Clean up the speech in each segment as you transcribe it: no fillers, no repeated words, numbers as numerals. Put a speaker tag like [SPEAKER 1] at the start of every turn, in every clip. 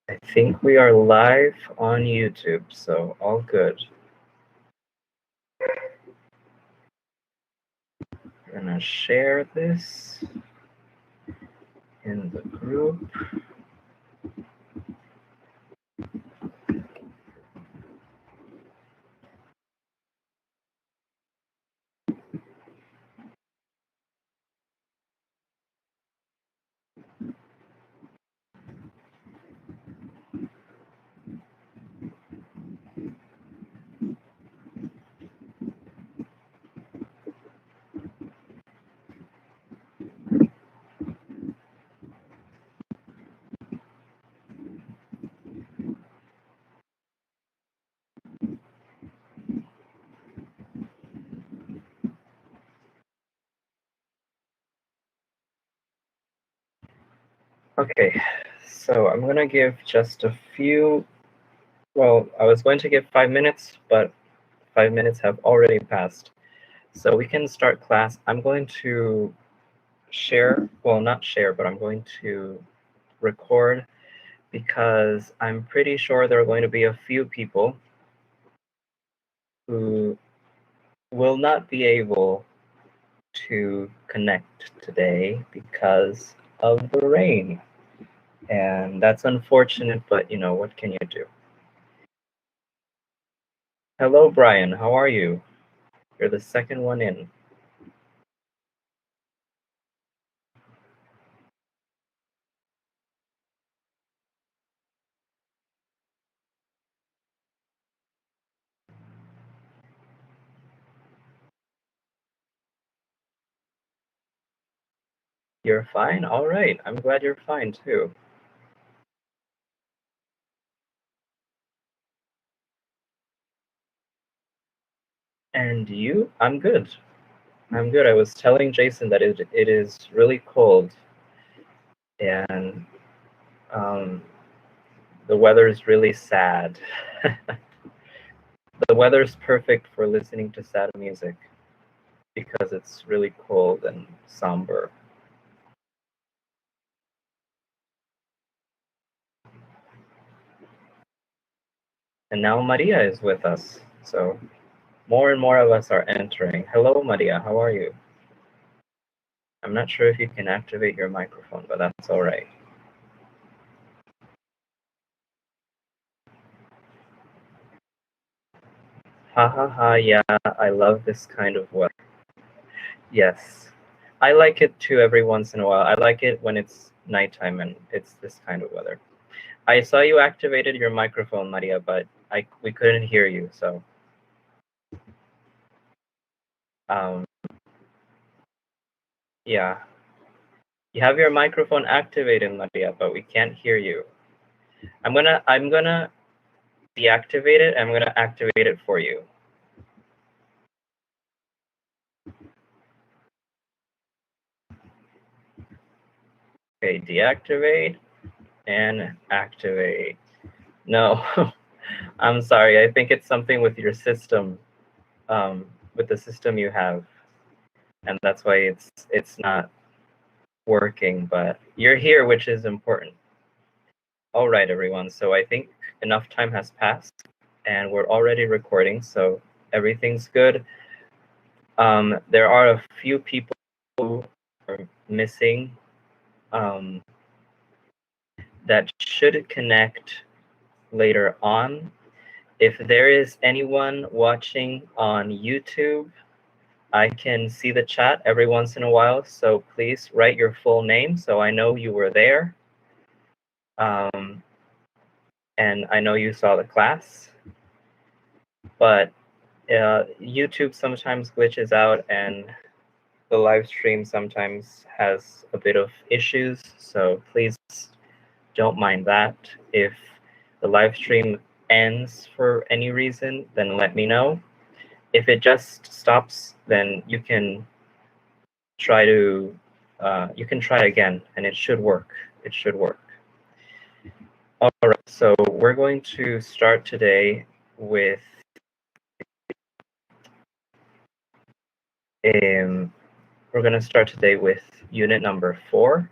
[SPEAKER 1] I think we are live on YouTube, so all good. I'm gonna share this in the group. Okay, so I'm gonna give just a few, well, I was going to give 5 minutes, but 5 minutes have already passed. So we can start class. I'm going to share, well, not share, but I'm going to record because I'm pretty sure there are going to be a few people who will not be able to connect today because of the rain. And that's unfortunate, but you know, what can you do? Hello, Brian. How are you? You're the second one in. You're fine? All right. I'm glad you're fine too. And you? I'm good. I'm good. I was telling Jason that it is really cold and the weather is really sad. The weather's perfect for listening to sad music because it's really cold and somber. And now Maria is with us. So more and more of us are entering. Hello, Maria. How are you? I'm not sure if you can activate your microphone, but that's all right. Ha ha ha, yeah, I love this kind of weather. Yes, I like it too every once in a while. I like it when it's nighttime and it's this kind of weather. I saw you activated your microphone, Maria, but we couldn't hear you, so. Yeah. You have your microphone activated, Maria, but we can't hear you. I'm gonna deactivate it, and I'm gonna activate it for you. Okay, deactivate and activate. No, I'm sorry. I think it's something with your system, with the system you have, and that's why it's not working. But you're here, which is important. All right, everyone. So I think enough time has passed, and we're already recording, so everything's good. There are a few people who are missing that should connect later on. If there is anyone watching on YouTube, I can see the chat every once in a while, so please write your full name so I know you were there. And I know you saw the class, but YouTube sometimes glitches out and the live stream sometimes has a bit of issues, so please don't mind that. If the live stream ends for any reason, then let me know. If it just stops, then you can try again, and it should work. It should work. All right, so we're going to start today with unit number 4.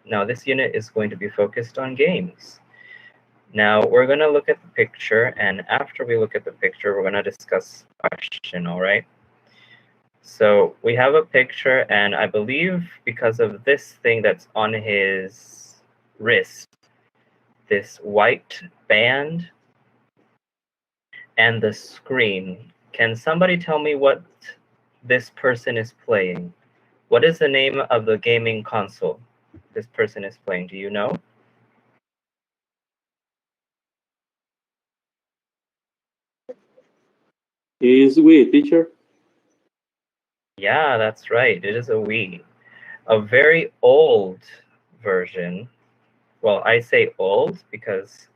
[SPEAKER 1] Now this unit is going to be focused on games. Now we're going to look at the picture, and after we look at the picture, we're going to discuss the question, all right? So we have a picture, and I believe because of this thing that's on his wrist, this white band and the screen, can somebody tell me what this person is playing? What is the name of the gaming console this person is playing? Do you know?
[SPEAKER 2] Is Wii, teacher?
[SPEAKER 1] Yeah, that's right. It is a Wii. A very old version. Well, I say old because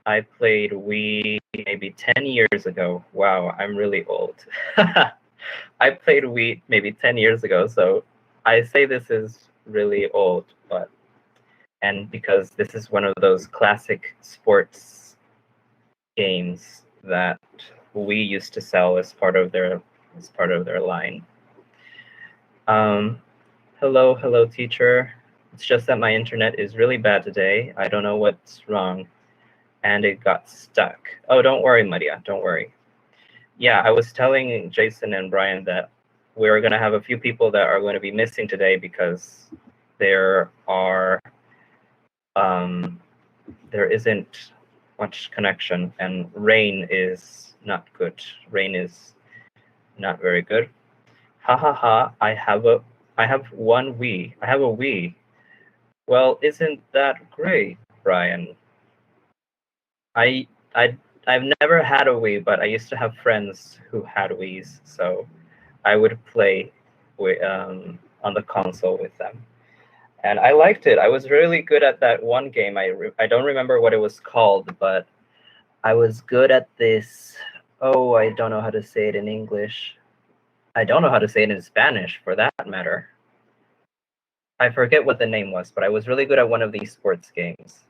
[SPEAKER 1] I played Wii maybe 10 years ago. Wow, I'm really old. I played Wii maybe 10 years ago, so I say this is really old, and because this is one of those classic sports games that Wii used to sell as part of their line. Um, hello, teacher. It's just that my internet is really bad today. I don't know what's wrong, and it got stuck. Oh, don't worry, Maria. Don't worry. Yeah, I was telling Jason and Brian that we're going to have a few people that are going to be missing today because there are there isn't much connection, and rain is not good. Rain is not very good. Ha ha ha! I have one Wii. I have a Wii. Well, isn't that great, Brian? I I I've never had a Wii, but I used to have friends who had Wiis, so I would play with, on the console with them, and I liked it. I was really good at that one game. I don't remember what it was called, but I was good at this. Oh, I don't know how to say it in English. I don't know how to say it in Spanish, for that matter. I forget what the name was, but I was really good at one of these sports games.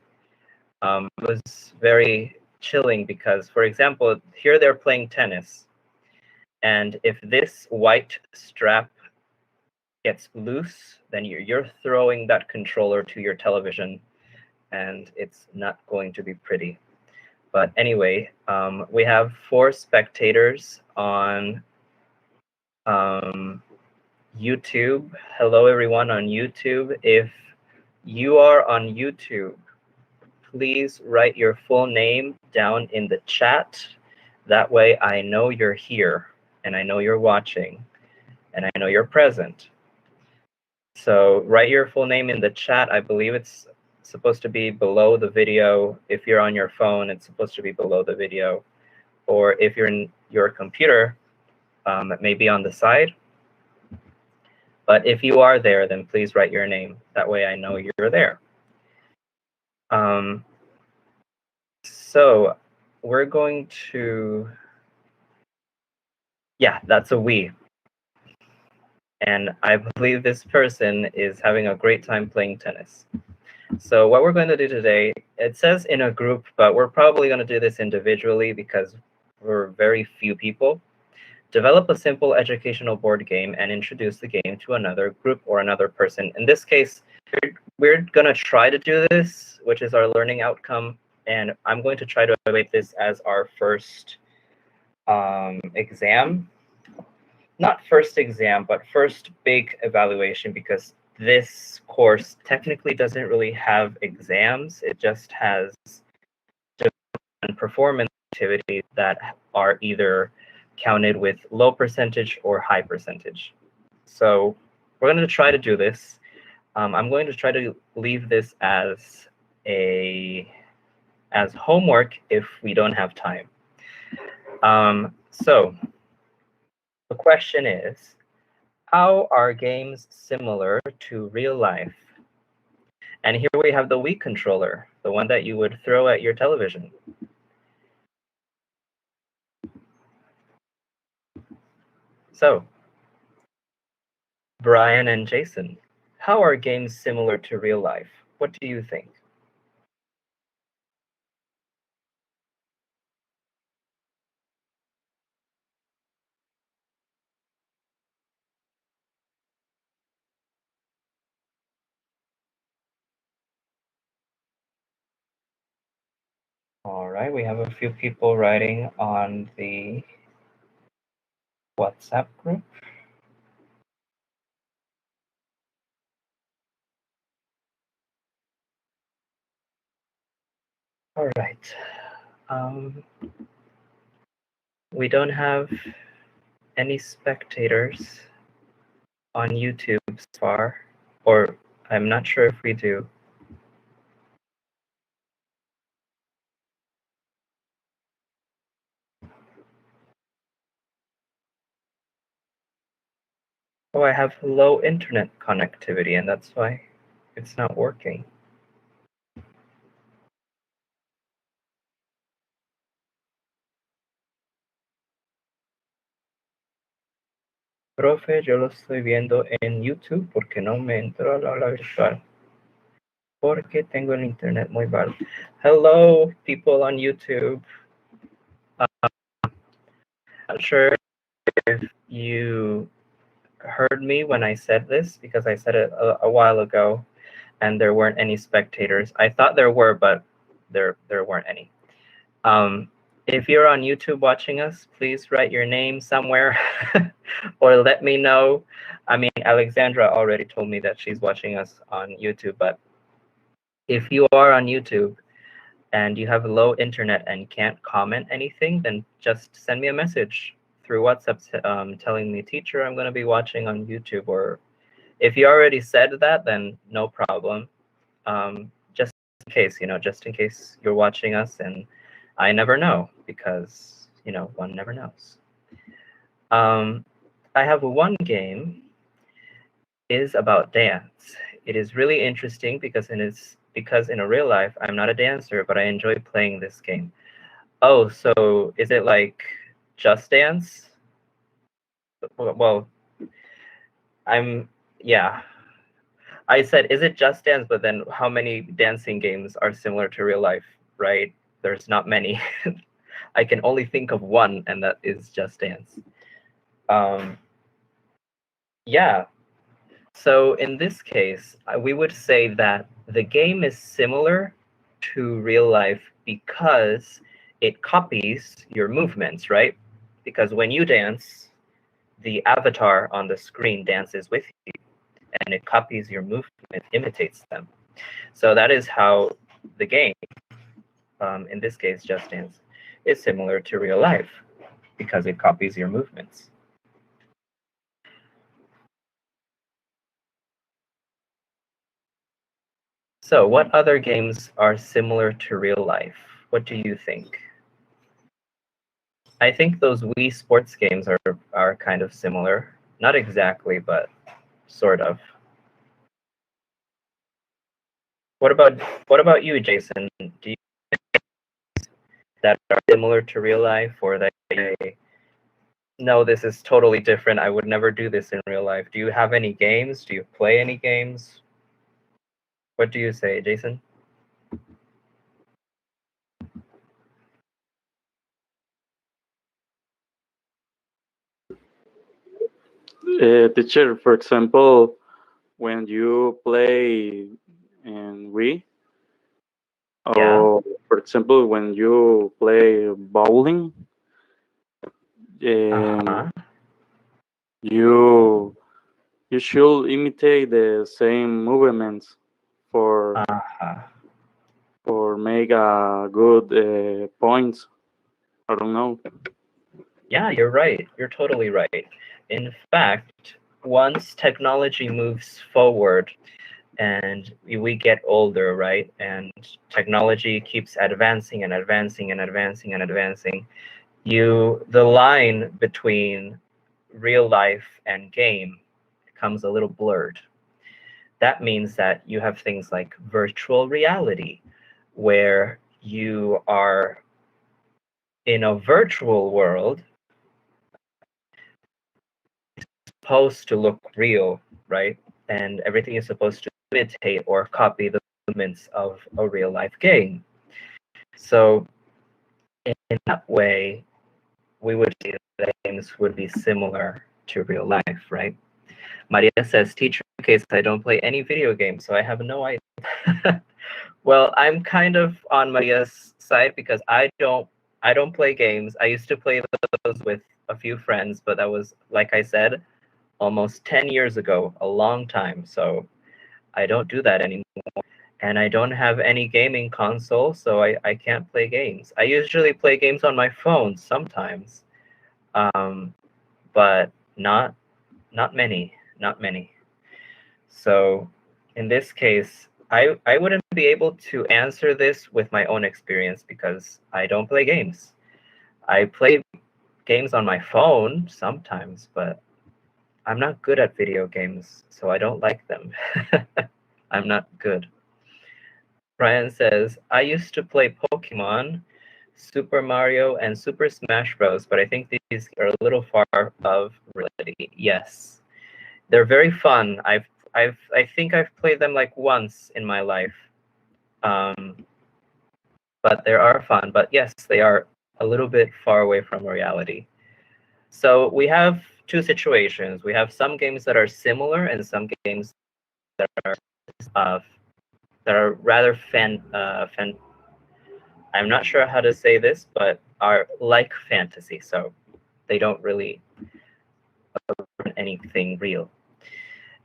[SPEAKER 1] It was very chilling because, for example, here they're playing tennis, and if this white strap gets loose, then you're throwing that controller to your television, and it's not going to be pretty. But anyway, we have 4 spectators on YouTube. Hello, everyone on YouTube. If you are on YouTube, please write your full name down in the chat. That way I know you're here, and I know you're watching, and I know you're present. So write your full name in the chat. I believe it's supposed to be below the video. If you're on your phone, it's supposed to be below the video. Or if you're in your computer, it may be on the side. But if you are there, then please write your name. That way I know you're there. So we're going to, yeah, that's a Wii. And I believe this person is having a great time playing tennis. So what we're going to do today, it says in a group, but we're probably going to do this individually because we're very few people. Develop a simple educational board game and introduce the game to another group or another person. In this case, we're going to try to do this, which is our learning outcome. And I'm going to try to evaluate this as our first exam. Not first exam, but first big evaluation, because this course technically doesn't really have exams. It just has performance activities that are either counted with low percentage or high percentage. So we're going to try to do this. I'm going to try to leave this as homework if we don't have time. So the question is, how are games similar to real life? And here we have the Wii controller, the one that you would throw at your television. So, Brian and Jason, how are games similar to real life? What do you think? All right, we have a few people writing on the WhatsApp group. All right. We don't have any spectators on YouTube so far, or I'm not sure if we do. Oh, I have low internet connectivity, and that's why it's not working. Profe, yo lo estoy viendo en YouTube porque no me entró a la aula virtual. Porque tengo el internet muy mal. Hello, people on YouTube. Not sure if you heard me when I said this, because I said it a while ago, and there weren't any spectators. I thought there were, but there weren't any. If you're on YouTube watching us, please write your name somewhere or let me know. I mean, Alexandra already told me that she's watching us on YouTube, but if you are on YouTube and you have low internet and can't comment anything, then just send me a message through WhatsApp telling me, teacher, I'm going to be watching on YouTube. Or if you already said that, then no problem. Just in case, just in case you're watching us and I never know, because, one never knows. I have one game is about dance. It is really interesting because in a real life, I'm not a dancer, but I enjoy playing this game. Oh, so is it like Just Dance? Well, yeah. I said, is it Just Dance? But then how many dancing games are similar to real life, right? There's not many. I can only think of one, and that is Just Dance. Yeah. So in this case, we would say that the game is similar to real life because it copies your movements, right? Because when you dance, the avatar on the screen dances with you, and it copies your movement, imitates them. So that is how the game, in this case, Just Dance, is similar to real life because it copies your movements. So what other games are similar to real life? What do you think? I think those Wii sports games are kind of similar. Not exactly, but sort of. What about you, Jason? Do you think that are similar to real life, or that no, this is totally different, I would never do this in real life? Do you have any games? Do you play any games? What do you say, Jason?
[SPEAKER 2] Teacher, for example, when you play in Wii,
[SPEAKER 1] Yeah.
[SPEAKER 2] or for example, when you play bowling,
[SPEAKER 1] Uh-huh.
[SPEAKER 2] you should imitate the same movements for
[SPEAKER 1] Uh-huh.
[SPEAKER 2] make a good points. I don't know.
[SPEAKER 1] Yeah, you're right. You're totally right. In fact, once technology moves forward and we get older, right? And technology keeps advancing and advancing and advancing and advancing. The line between real life and game becomes a little blurred. That means that you have things like virtual reality, where you are in a virtual world supposed to look real, right? And everything is supposed to imitate or copy the movements of a real life game. So in that way, we would say that games would be similar to real life, right? Maria says, teacher, in case I don't play any video games, so I have no idea. Well, I'm kind of on Maria's side because I don't play games. I used to play those with a few friends, but that was, like I said, almost 10 years ago, a long time. So I don't do that anymore. And I don't have any gaming console, so I can't play games. I usually play games on my phone sometimes, but not many, not many. So in this case, I wouldn't be able to answer this with my own experience because I don't play games. I play games on my phone sometimes, but I'm not good at video games, so I don't like them. I'm not good. Brian says, I used to play Pokemon, Super Mario, and Super Smash Bros., but I think these are a little far of reality. Yes, they're very fun. I think I've played them like once in my life, but they are fun. But yes, they are a little bit far away from reality. So we have two situations. We have some games that are similar and some games uh, that are rather I'm not sure how to say this, but are like fantasy. So they don't really anything real.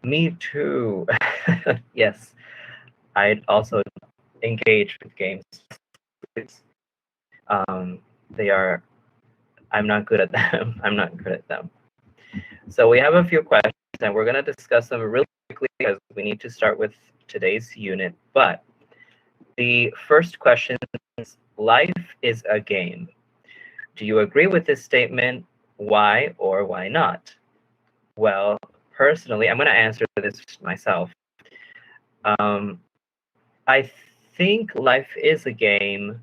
[SPEAKER 1] Me too. Yes, I'd also engage with games. Um, they are. I'm not good at them. I'm not good at them. So we have a few questions, and we're going to discuss them really quickly because we need to start with today's unit. But the first question is, life is a game. Do you agree with this statement? Why or why not? Well, personally, I'm going to answer this myself. I think life is a game,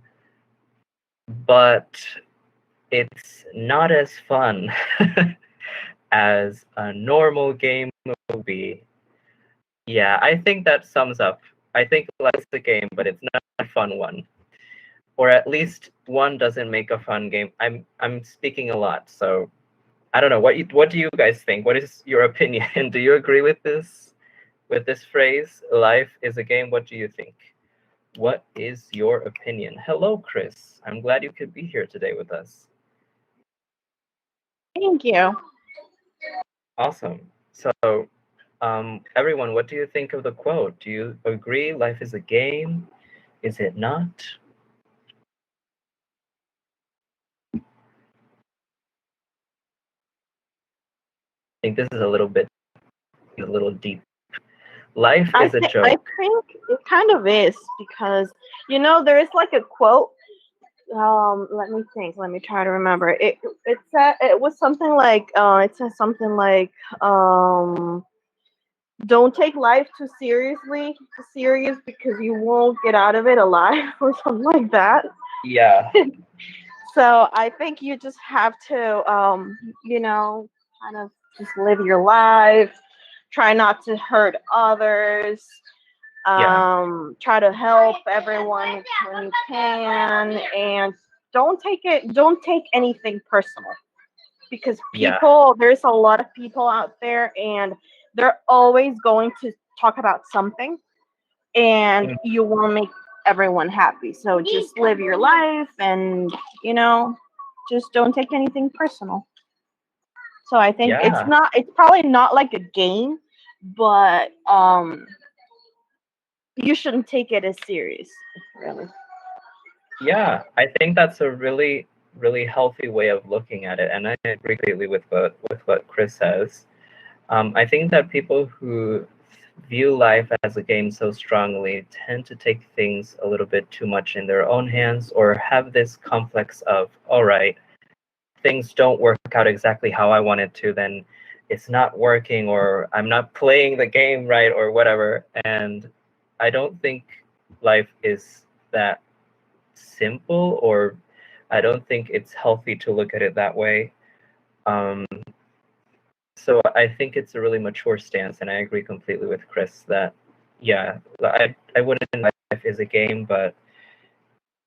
[SPEAKER 1] but it's not as fun as a normal game would be. Yeah, I think that sums up. I think life's a game, but it's not a fun one. Or at least one doesn't make a fun game. I'm speaking a lot, so I don't know. What do you guys think? What is your opinion? Do you agree with this phrase? Life is a game. What do you think? What is your opinion? Hello, Chris. I'm glad you could be here today with us.
[SPEAKER 3] Thank you.
[SPEAKER 1] Awesome. So, everyone, what do you think of the quote? Do you agree life is a game? Is it not? I think this is a little deep. Life is a
[SPEAKER 3] I
[SPEAKER 1] joke.
[SPEAKER 3] think it kind of is because there is like a quote. Let me think. Let me try to remember. It was something like it says something like don't take life too serious because you won't get out of it alive or something like that.
[SPEAKER 1] Yeah,
[SPEAKER 3] So I think you just have to kind of just live your life, try not to hurt others,
[SPEAKER 1] yeah,
[SPEAKER 3] try to help everyone when you can, and don't take anything personal because
[SPEAKER 1] yeah,
[SPEAKER 3] there's a lot of people out there and they're always going to talk about something and
[SPEAKER 1] mm,
[SPEAKER 3] you want to make everyone happy. So just live your life and, you know, just don't take anything personal. So I think
[SPEAKER 1] yeah,
[SPEAKER 3] it's probably not like a game, but you shouldn't take it as serious, really.
[SPEAKER 1] yeah. I think that's a really healthy way of looking at it, and I agree completely with what Chris says. I think that people who view life as a game so strongly tend to take things a little bit too much in their own hands or have this complex of, all right, things don't work out exactly how I want it to, then it's not working or I'm not playing the game right or whatever. And I don't think life is that simple, or I don't think it's healthy to look at it that way. Um, so I think it's a really mature stance, and I agree completely with Chris that, yeah, I wouldn't life is a game, but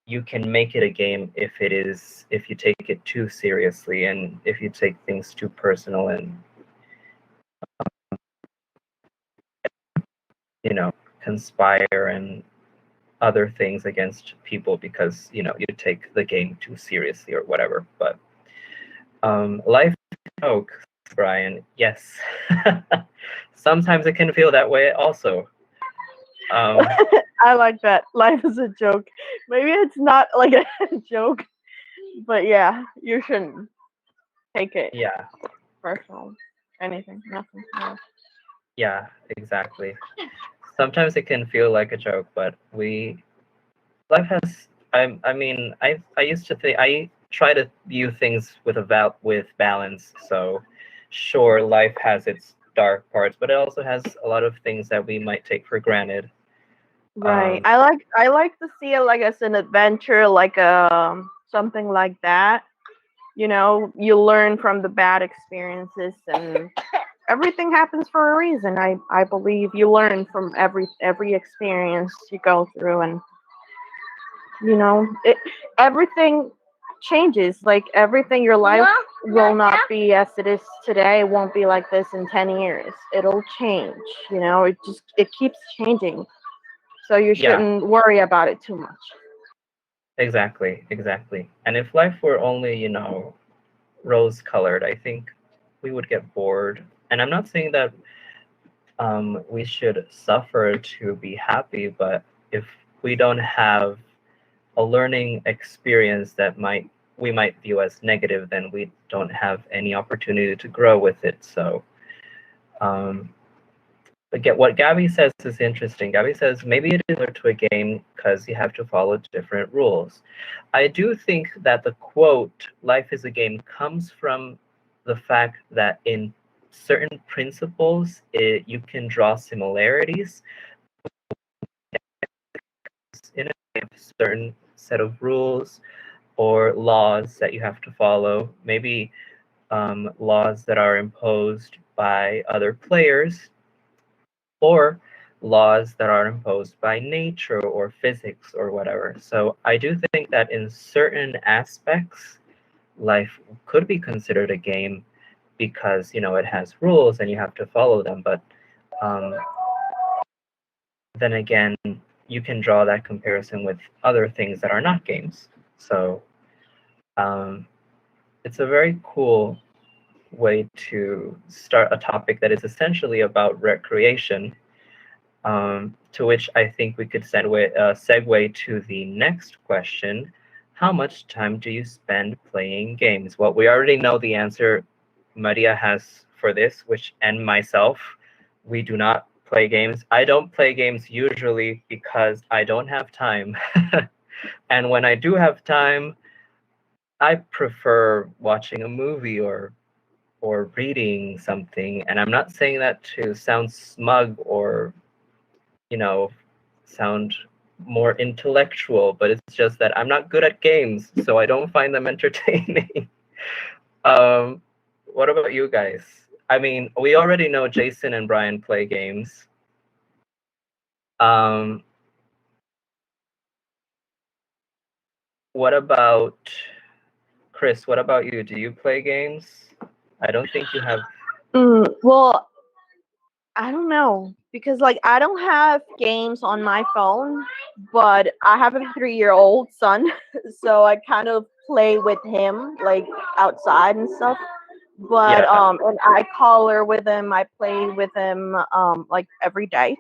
[SPEAKER 1] you can make it a game if you take it too seriously and if you take things too personal and you know conspire and other things against people because you take the game too seriously or whatever. But life is a joke, Brian. Yes, sometimes it can feel that way also.
[SPEAKER 3] I like that. Life is a joke. Maybe it's not like a joke, but yeah, you shouldn't take it
[SPEAKER 1] Yeah,
[SPEAKER 3] personal. Anything, nothing. No.
[SPEAKER 1] yeah, exactly. Sometimes it can feel like a joke, but life has. I mean, I used to think I try to view things with with balance. So, sure, life has its dark parts, but it also has a lot of things that we might take for granted.
[SPEAKER 3] Right. I like to see it like as an adventure, like something like that. You learn from the bad experiences, and everything happens for a reason. I believe you learn from every experience you go through, and everything changes. Like everything, your life will not be as it is today. It won't be like this in 10 years. It'll change. It keeps changing. So you
[SPEAKER 1] Yeah,
[SPEAKER 3] shouldn't worry about it too much.
[SPEAKER 1] exactly, exactly. And if life were only, rose-colored, I think we would get bored. And I'm not saying that we should suffer to be happy, but if we don't have a learning experience that we might view as negative, then we don't have any opportunity to grow with it. So, again, what Gabby says is interesting. Gabby says maybe it is similar to a game because you have to follow different rules. I do think that the quote "life is a game" comes from the fact that in certain principles, you can draw similarities in a certain set of rules or laws that you have to follow. Maybe laws that are imposed by other players or laws that are imposed by nature or physics or whatever. So I do think that in certain aspects, life could be considered a game because it has rules and you have to follow them. But um, then again, you can draw that comparison with other things that are not games. So um, it's a very cool way to start a topic that is essentially about recreation, to which I think we could segue to the next question. How much time do you spend playing games? Well, we already know the answer Maria has for this, and myself, we do not play games. I don't play games usually because I don't have time. And when I do have time, I prefer watching a movie or reading something. And I'm not saying that to sound smug or, you know, sound more intellectual, but it's just that I'm not good at games, so I don't find them entertaining. um, what about you guys? I mean, we already know Jason and Brian play games. Um, what about Chris? What about you? Do you play games? I don't think you have.
[SPEAKER 3] Well, I don't know because like I don't have games on my phone, but I have a 3-year-old son, so I kind of play with him like outside and stuff. But
[SPEAKER 1] Yeah.
[SPEAKER 3] and I color with him, I play with him like every day.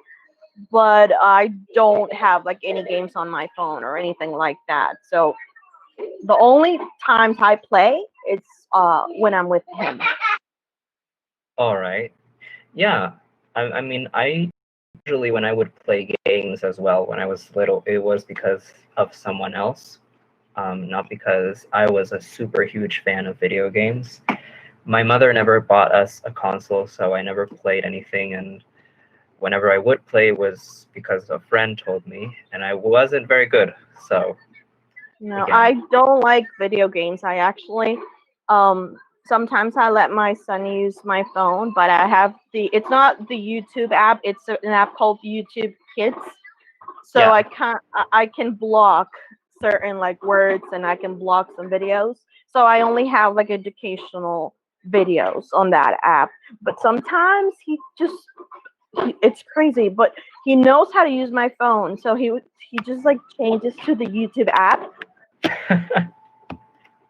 [SPEAKER 3] But I don't have like any games on my phone or anything like that. So the only times I play it's when I'm with him.
[SPEAKER 1] All right. Yeah. I mean, I usually when I would play games as well when I was little, it was because of someone else, not because I was a super huge fan of video games. My mother never bought us a console, so I never played anything. And whenever I would play, it was because a friend told me, and I wasn't very good. So
[SPEAKER 3] No,
[SPEAKER 1] again,
[SPEAKER 3] I don't like video games. I actually, um, sometimes I let my son use my phone, but I have it's not the YouTube app, it's an app called YouTube Kids. So
[SPEAKER 1] yeah.
[SPEAKER 3] I can block certain like words and I can block some videos. So I only have like educational videos on that app. But sometimes he just it's crazy, but he knows how to use my phone, so he just like changes to the YouTube app,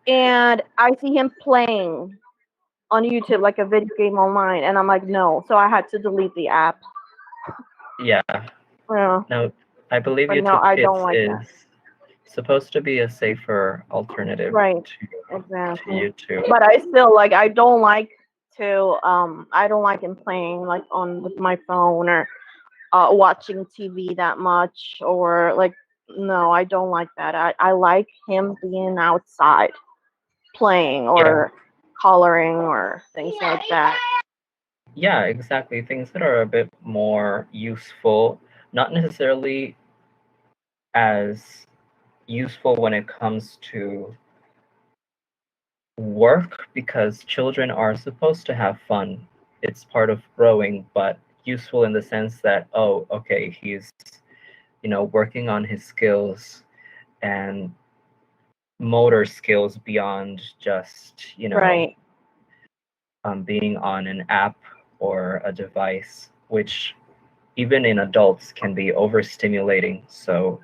[SPEAKER 3] and I see him playing on YouTube like a video game online, and I'm like, no, so I had to delete the app.
[SPEAKER 1] Yeah.
[SPEAKER 3] Yeah.
[SPEAKER 1] No, I believe
[SPEAKER 3] But
[SPEAKER 1] YouTube
[SPEAKER 3] no, I
[SPEAKER 1] Kids
[SPEAKER 3] don't like
[SPEAKER 1] is
[SPEAKER 3] that.
[SPEAKER 1] supposed to be a safer alternative
[SPEAKER 3] Right.
[SPEAKER 1] to
[SPEAKER 3] Exactly.
[SPEAKER 1] YouTube.
[SPEAKER 3] But I still like I don't like him playing like on with my phone or watching TV that much, or like, no, I don't like that. I like him being outside playing or coloring or things like that.
[SPEAKER 1] Yeah, exactly. Things that are a bit more useful, not necessarily as useful when it comes to work, because children are supposed to have fun. It's part of growing, but useful in the sense that, oh, okay, he's, working on his skills and motor skills beyond just,
[SPEAKER 3] Right.
[SPEAKER 1] being on an app or a device, which even in adults can be overstimulating. So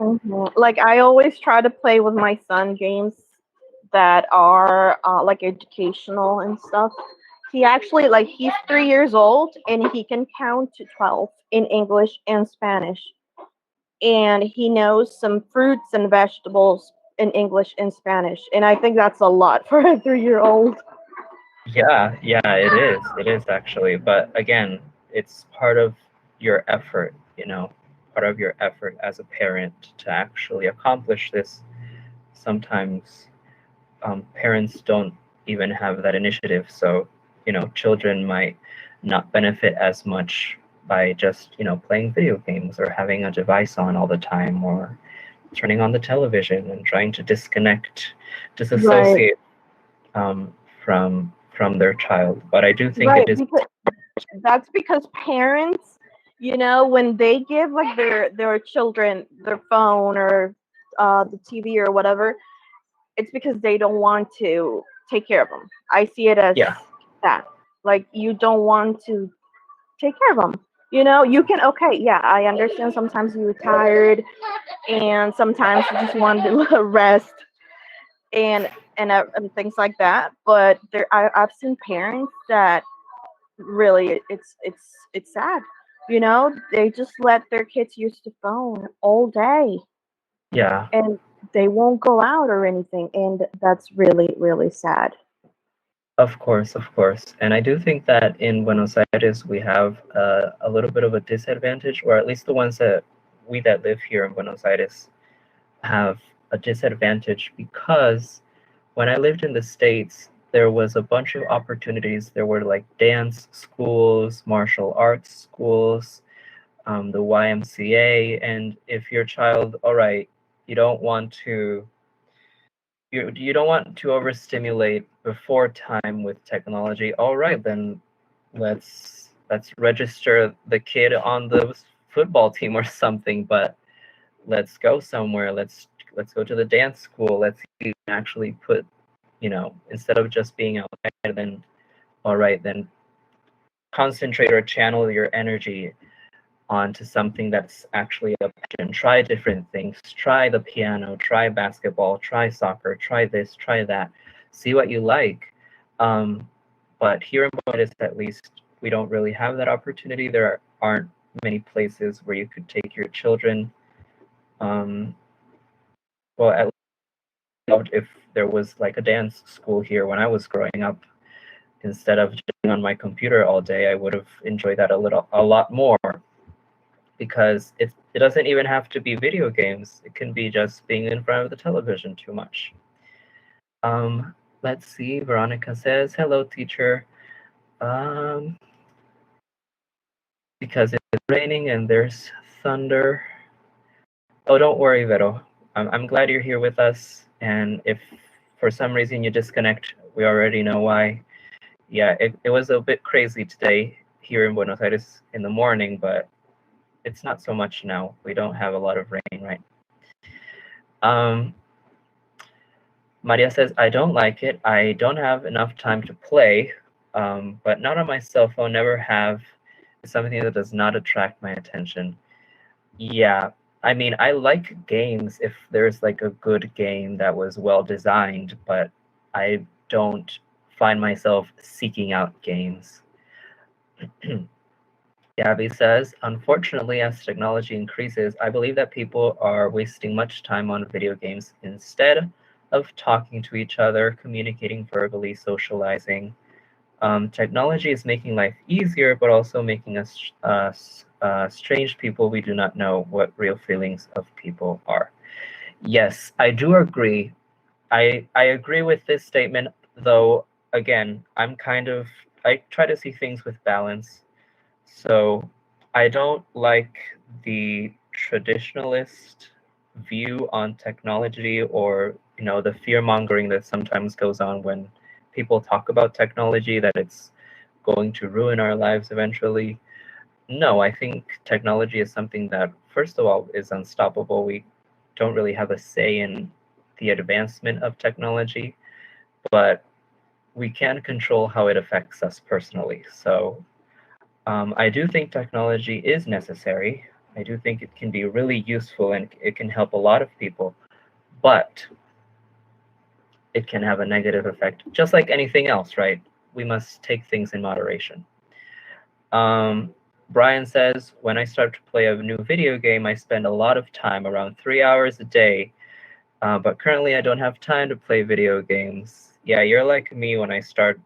[SPEAKER 3] Like I always try to play with my son games that are like educational and stuff. He actually like he's 3 years old and he can count to 12 in English and Spanish. And he knows some fruits and vegetables in English and Spanish. And I think that's a lot for a 3-year-old.
[SPEAKER 1] yeah, it is actually. But again, it's part of your effort, part of your effort as a parent to actually accomplish this. Sometimes parents don't even have that initiative, so children might not benefit as much by just playing video games or having a device on all the time, or turning on the television and trying to disassociate from their child. But I do think
[SPEAKER 3] Right,
[SPEAKER 1] it is.
[SPEAKER 3] because that's because parents, when they give like their children their phone or the TV or whatever, it's because they don't want to take care of them. I see it as that. Like you don't want to take care of them. You can, okay, yeah, I understand sometimes you're tired and sometimes you just want to rest and things like that. But I've seen parents that really it's sad. They just let their kids use the phone all day.
[SPEAKER 1] Yeah.
[SPEAKER 3] And they won't go out or anything, and that's really really sad.
[SPEAKER 1] Of course, of course. And I do think that in Buenos Aires, we have a little bit of a disadvantage, or at least the ones that live here in Buenos Aires have a disadvantage, because when I lived in the States, there was a bunch of opportunities. There were like dance schools, martial arts schools, the YMCA. And if your child, all right, you don't want to you don't want to overstimulate before time with technology. All right, then let's register the kid on the football team or something. But let's go somewhere. Let's go to the dance school. Let's actually put, instead of just being outside. Then all right, then concentrate or channel your energy onto something that's actually a passion. Try different things. Try the piano, try basketball, try soccer, try this, try that. See what you like. But here in Buenos Aires, at least, we don't really have that opportunity. There aren't many places where you could take your children. Well, at least if there was like a dance school here when I was growing up, instead of just being on my computer all day, I would have enjoyed that a lot more. Because it doesn't even have to be video games. It can be just being in front of the television too much. Let's see. Veronica says, "Hello, teacher." Because it's raining and there's thunder. Oh, don't worry, Vero. I'm glad you're here with us. And if for some reason you disconnect, we already know why. Yeah, it was a bit crazy today here in Buenos Aires in the morning, but it's not so much now. We don't have a lot of rain, right? Maria says, "I don't like it. I don't have enough time to play, but not on my cell phone. Never have. is something that does not attract my attention. Yeah, I mean, I like games if there's like a good game that was well designed, but I don't find myself seeking out games. Gabby says, unfortunately, as technology increases, I believe that people are wasting much time on video games instead of talking to each other, communicating verbally, socializing. Technology is making life easier, but also making us strange people. We do not know what real feelings of people are. Yes, I do agree. I agree with this statement, though, again, I try to see things with balance. So I don't like the traditionalist view on technology, or the fear mongering that sometimes goes on when people talk about technology, that it's going to ruin our lives eventually. No, I think technology is something that, first of all, is unstoppable. We don't really have a say in the advancement of technology, but we can control how it affects us personally. So I do think technology is necessary. I do think it can be really useful and it can help a lot of people, but it can have a negative effect, just like anything else, right? We must take things in moderation. Brian says, when I start to play a new video game, I spend a lot of time, around 3 hours a day, but currently I don't have time to play video games. Yeah, you're like me when I start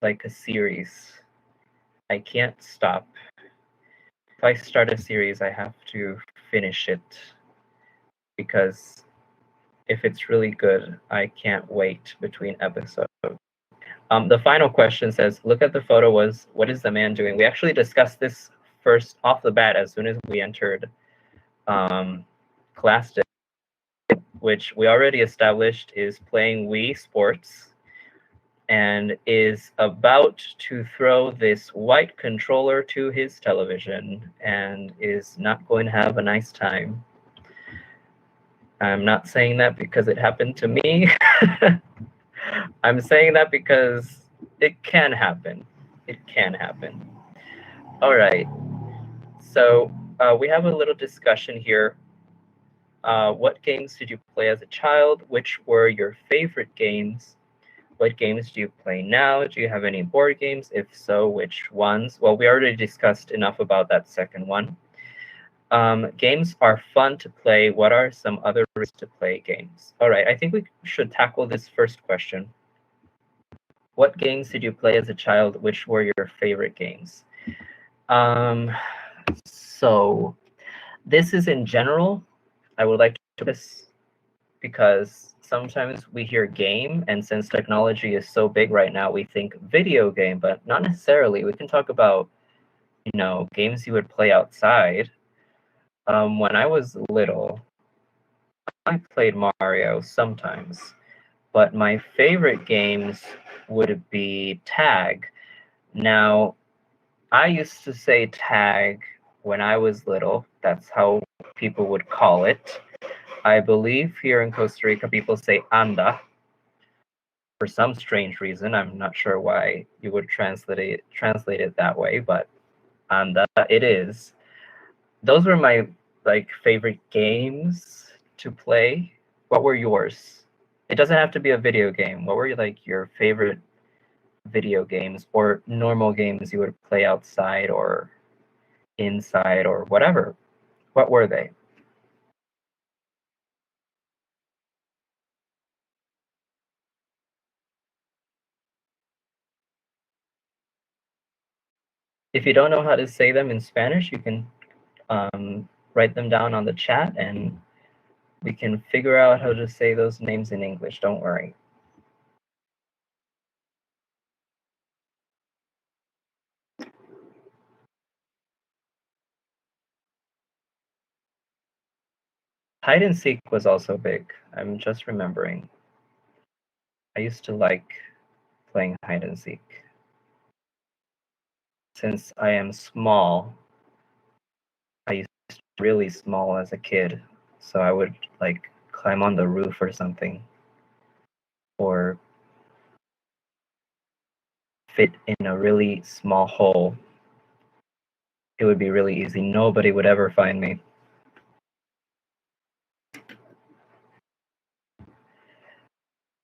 [SPEAKER 1] like a series. I can't stop. If I start a series, I have to finish it, because if it's really good, I can't wait between episodes. The final question says, look at the photo, what is the man doing? We actually discussed this first off the bat as soon as we entered class, which we already established is playing Wii Sports and is about to throw this white controller to his television and is not going to have a nice time. I'm not saying that because it happened to me. I'm saying that because it can happen. It can happen. All right. So we have a little discussion here. What games did you play as a child? Which were your favorite games? What games do you play now? Do you have any board games? If so, which ones? Well, we already discussed enough about that second one. Games are fun to play. What are some other ways to play games? All right, I think we should tackle this first question. What games did you play as a child? Which were your favorite games? So this is in general. I would like to do this because sometimes we hear game, and since technology is so big right now, we think video game, but not necessarily. We can talk about, games you would play outside. When I was little, I played Mario sometimes, but my favorite games would be tag. Now, I used to say tag when I was little. That's how people would call it. I believe here in Costa Rica, people say anda for some strange reason. I'm not sure why you would translate it that way, but anda it is. Those were my favorite games to play. What were yours? It doesn't have to be a video game. What were your favorite video games or normal games you would play outside or inside or whatever? What were they? If you don't know how to say them in Spanish, you can write them down on the chat and we can figure out how to say those names in English. Don't worry. Hide and seek was also big. I'm just remembering. I used to like playing hide and seek. Since I am small, I used to be really small as a kid, so I would climb on the roof or something, or fit in a really small hole, it would be really easy. Nobody would ever find me.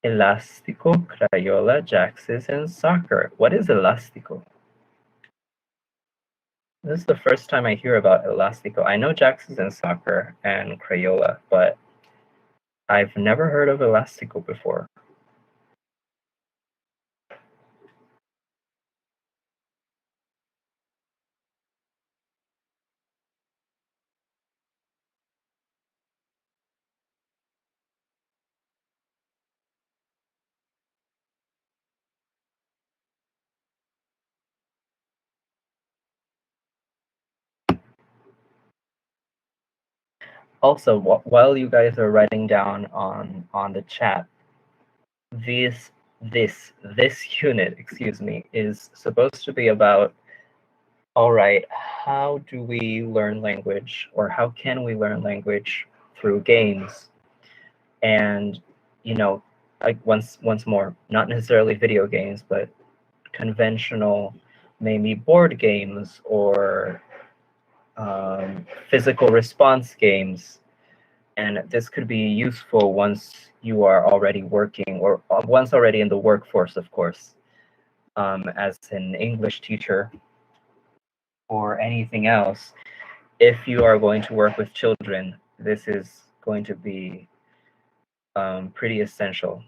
[SPEAKER 1] Elástico, Crayola, Jaxes, and soccer. What is elástico? This is the first time I hear about elástico. I know Jaxes and soccer and Crayola, but I've never heard of elástico before. Also, while you guys are writing down on the chat, this unit, excuse me, is supposed to be about, all right, how do we learn language, or how can we learn language through games? And, you know, like once more, not necessarily video games, but conventional, maybe board games or physical response games. And this could be useful once you are already working, or once already in the workforce, of course, as an English teacher or anything else. If you are going to work with children, this is going to be pretty essential.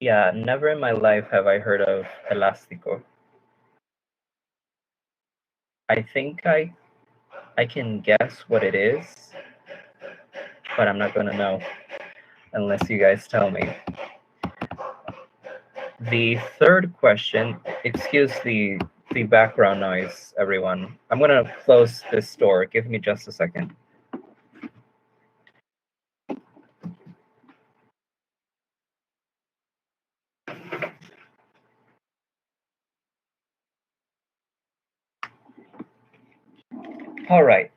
[SPEAKER 1] Yeah, never in my life have I heard of elástico. I think I can guess what it is, but I'm not gonna know unless you guys tell me. The third question, excuse the background noise, everyone. I'm gonna close this door. Give me just a second. All right.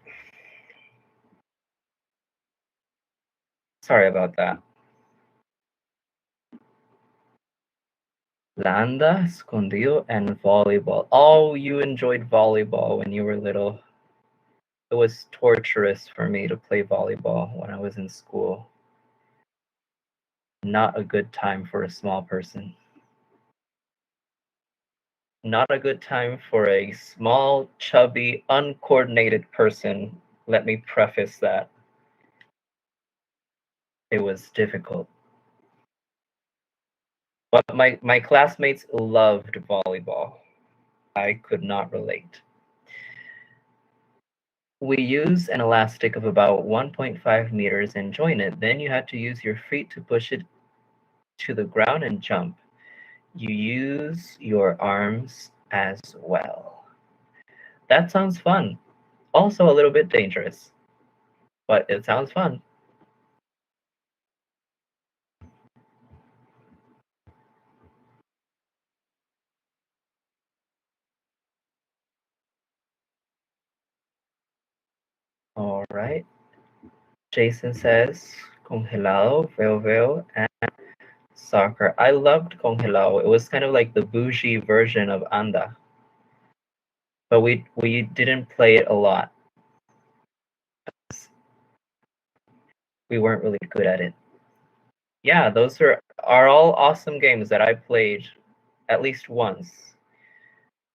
[SPEAKER 1] Sorry about that. Landa, escondido, and volleyball. Oh, you enjoyed volleyball when you were little. It was torturous for me to play volleyball when I was in school. Not a good time for a small person. Not a good time for a small, chubby, uncoordinated person. Let me preface that. It was difficult. But my classmates loved volleyball. I could not relate. We use an elastic of about 1.5 meters and join it. Then you had to use your feet to push it to the ground and jump. You use your arms as well. That sounds fun. Also a little bit dangerous, but it sounds fun. All right. Jason says, congelado, veo, and soccer. I loved congelado. It was kind of like the bougie version of anda. But we didn't play it a lot. We weren't really good at it. Yeah, those are all awesome games that I played at least once.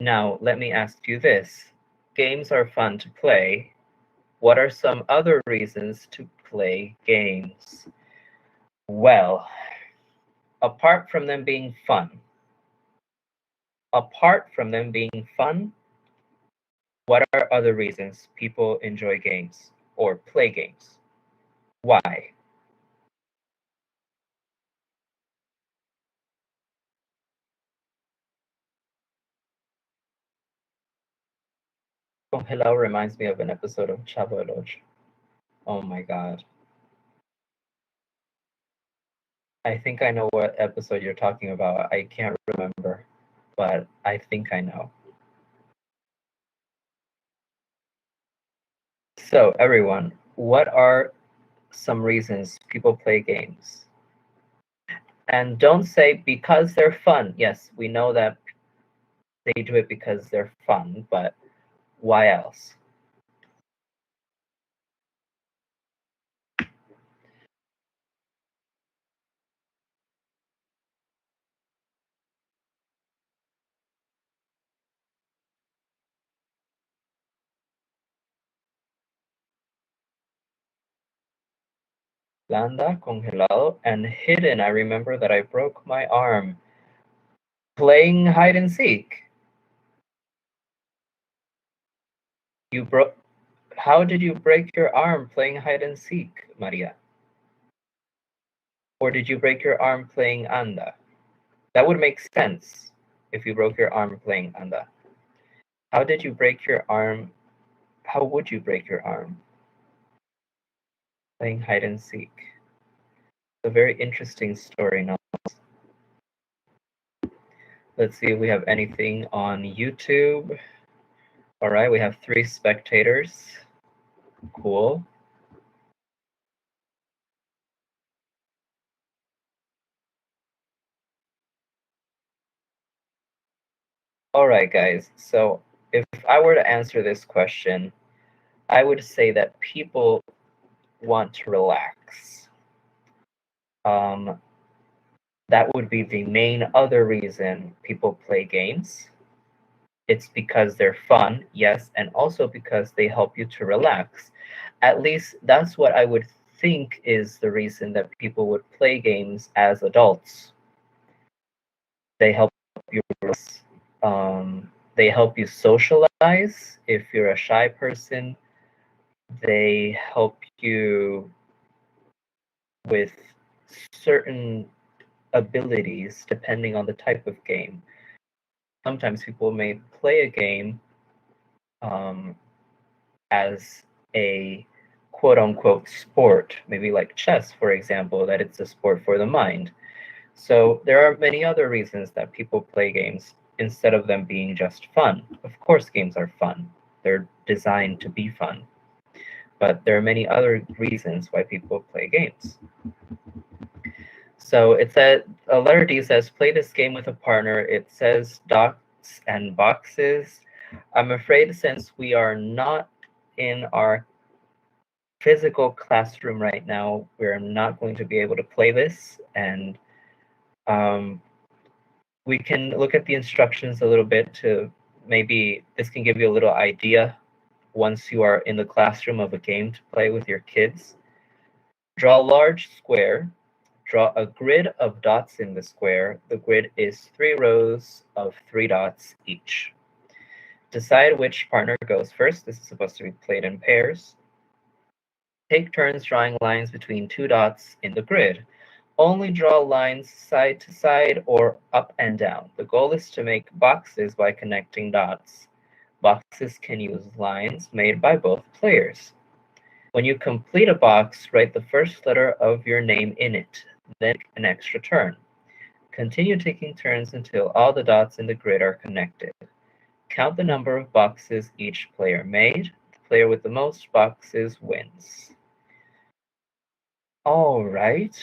[SPEAKER 1] Now, let me ask you this. Games are fun to play. What are some other reasons to play games? Well, apart from them being fun, what are other reasons people enjoy games or play games? Why? Congelado reminds me of an episode of Chavo el Ocho. Oh my god. I think I know what episode you're talking about. I can't remember, but I think I know. So, everyone, what are some reasons people play games? And don't say because they're fun. Yes, we know that they do it because they're fun, but why else? Blanda, congelado, and hidden. I remember that I broke my arm playing hide and seek. You broke. How did you break your arm playing hide and seek, Maria? Or did you break your arm playing anda? That would make sense if you broke your arm playing anda. How did you break your arm? How would you break your arm playing hide and seek? It's a very interesting story now. Let's see if we have anything on YouTube. All right, we have 3 spectators. Cool. All right, guys. So if I were to answer this question, I would say that people want to relax. That would be the main other reason people play games. It's because they're fun, yes, and also because they help you to relax. At least that's what I would think is the reason that people would play games as adults. They help you relax. They help you socialize if you're a shy person. They help you with certain abilities depending on the type of game. Sometimes people may play a game as a quote unquote sport, maybe like chess, for example, that it's a sport for the mind. So there are many other reasons that people play games instead of them being just fun. Of course, games are fun, they're designed to be fun. But there are many other reasons why people play games. So it said, letter D says, play this game with a partner. It says dots and boxes. I'm afraid since we are not in our physical classroom right now, we're not going to be able to play this. And we can look at the instructions a little bit to maybe this can give you a little idea once you are in the classroom of a game to play with your kids. Draw a large square. Draw a grid of dots in the square. The grid is 3 rows of 3 dots each. Decide which partner goes first. This is supposed to be played in pairs. Take turns drawing lines between 2 dots in the grid. Only draw lines side to side or up and down. The goal is to make boxes by connecting dots. Boxes can use lines made by both players. When you complete a box, write the first letter of your name in it, then an extra turn. Continue taking turns until all the dots in the grid are connected. Count the number of boxes each player made. The player with the most boxes wins. All right.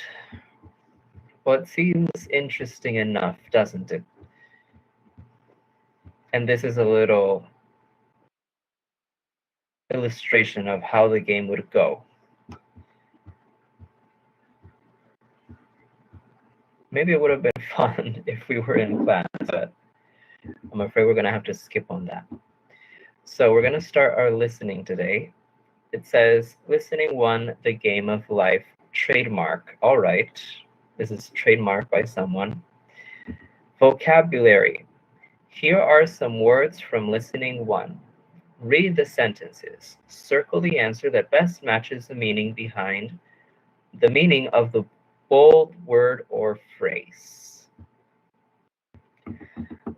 [SPEAKER 1] Well, it seems interesting enough, doesn't it? And this is a little illustration of how the game would go. Maybe it would have been fun if we were in class, but I'm afraid we're going to have to skip on that. So we're going to start our listening today. It says, listening 1, the game of life, trademark. All right, this is trademarked by someone. Vocabulary. Here are some words from listening 1. Read the sentences. Circle the answer that best matches the meaning behind the meaning of the bold word or phrase.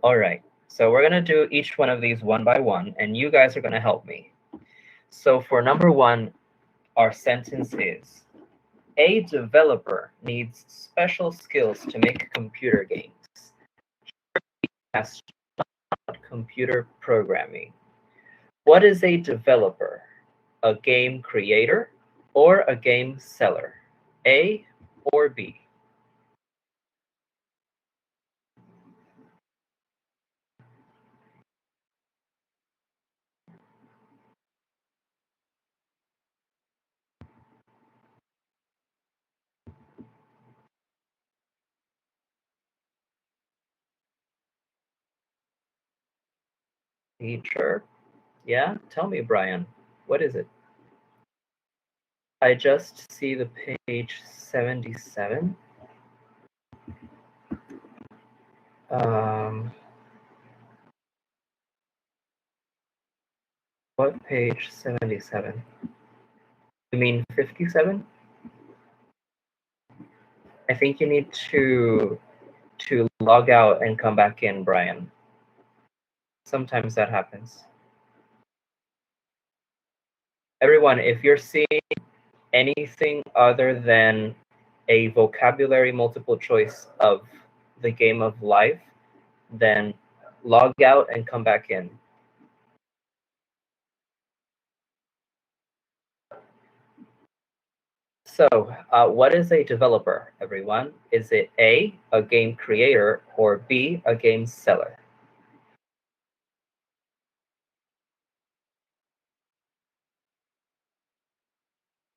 [SPEAKER 1] All right, so we're going to do each one of these one by one, and you guys are going to help me. So for number 1, our sentence is, a developer needs special skills to make computer games. He has taught computer programming. What is a developer? A game creator or a game seller? A or B? Teacher? Yeah, tell me, Brian. What is it? I just see the page 77. What page 77? You mean 57? I think you need to log out and come back in, Brian. Sometimes that happens. Everyone, if you're seeing anything other than a vocabulary multiple choice of the game of life, then log out and come back in. So what is a developer, everyone? Is it A, a game creator, or B, a game seller?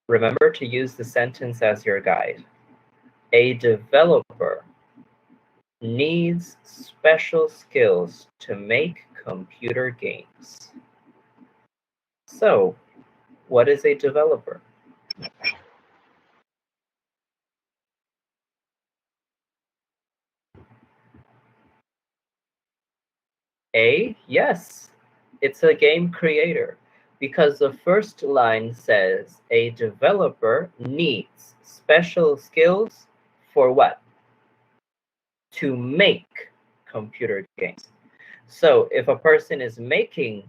[SPEAKER 1] Remember to use the sentence as your guide. A developer needs special skills to make computer games. So, what is a developer? A, yes, it's a game creator, because the first line says a developer needs special skills for what? To make computer games. So if a person is making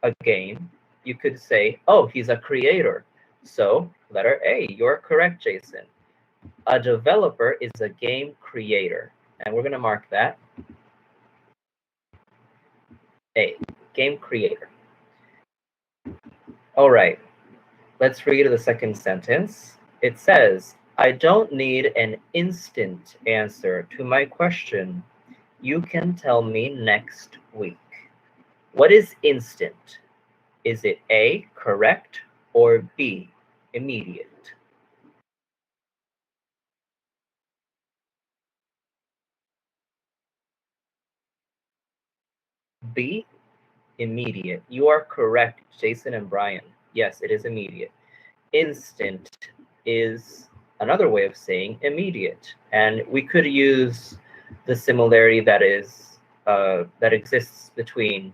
[SPEAKER 1] a game, you could say, oh, he's a creator. So letter A, you're correct, Jason. A developer is a game creator. And we're going to mark that. A, game creator. All right, let's read the second sentence. It says, I don't need an instant answer to my question. You can tell me next week. What is instant? Is it A, correct, or B, immediate? B, immediate. You are correct, Jason and Brian. Yes, it is immediate. Instant is another way of saying immediate. And we could use the similarity that exists between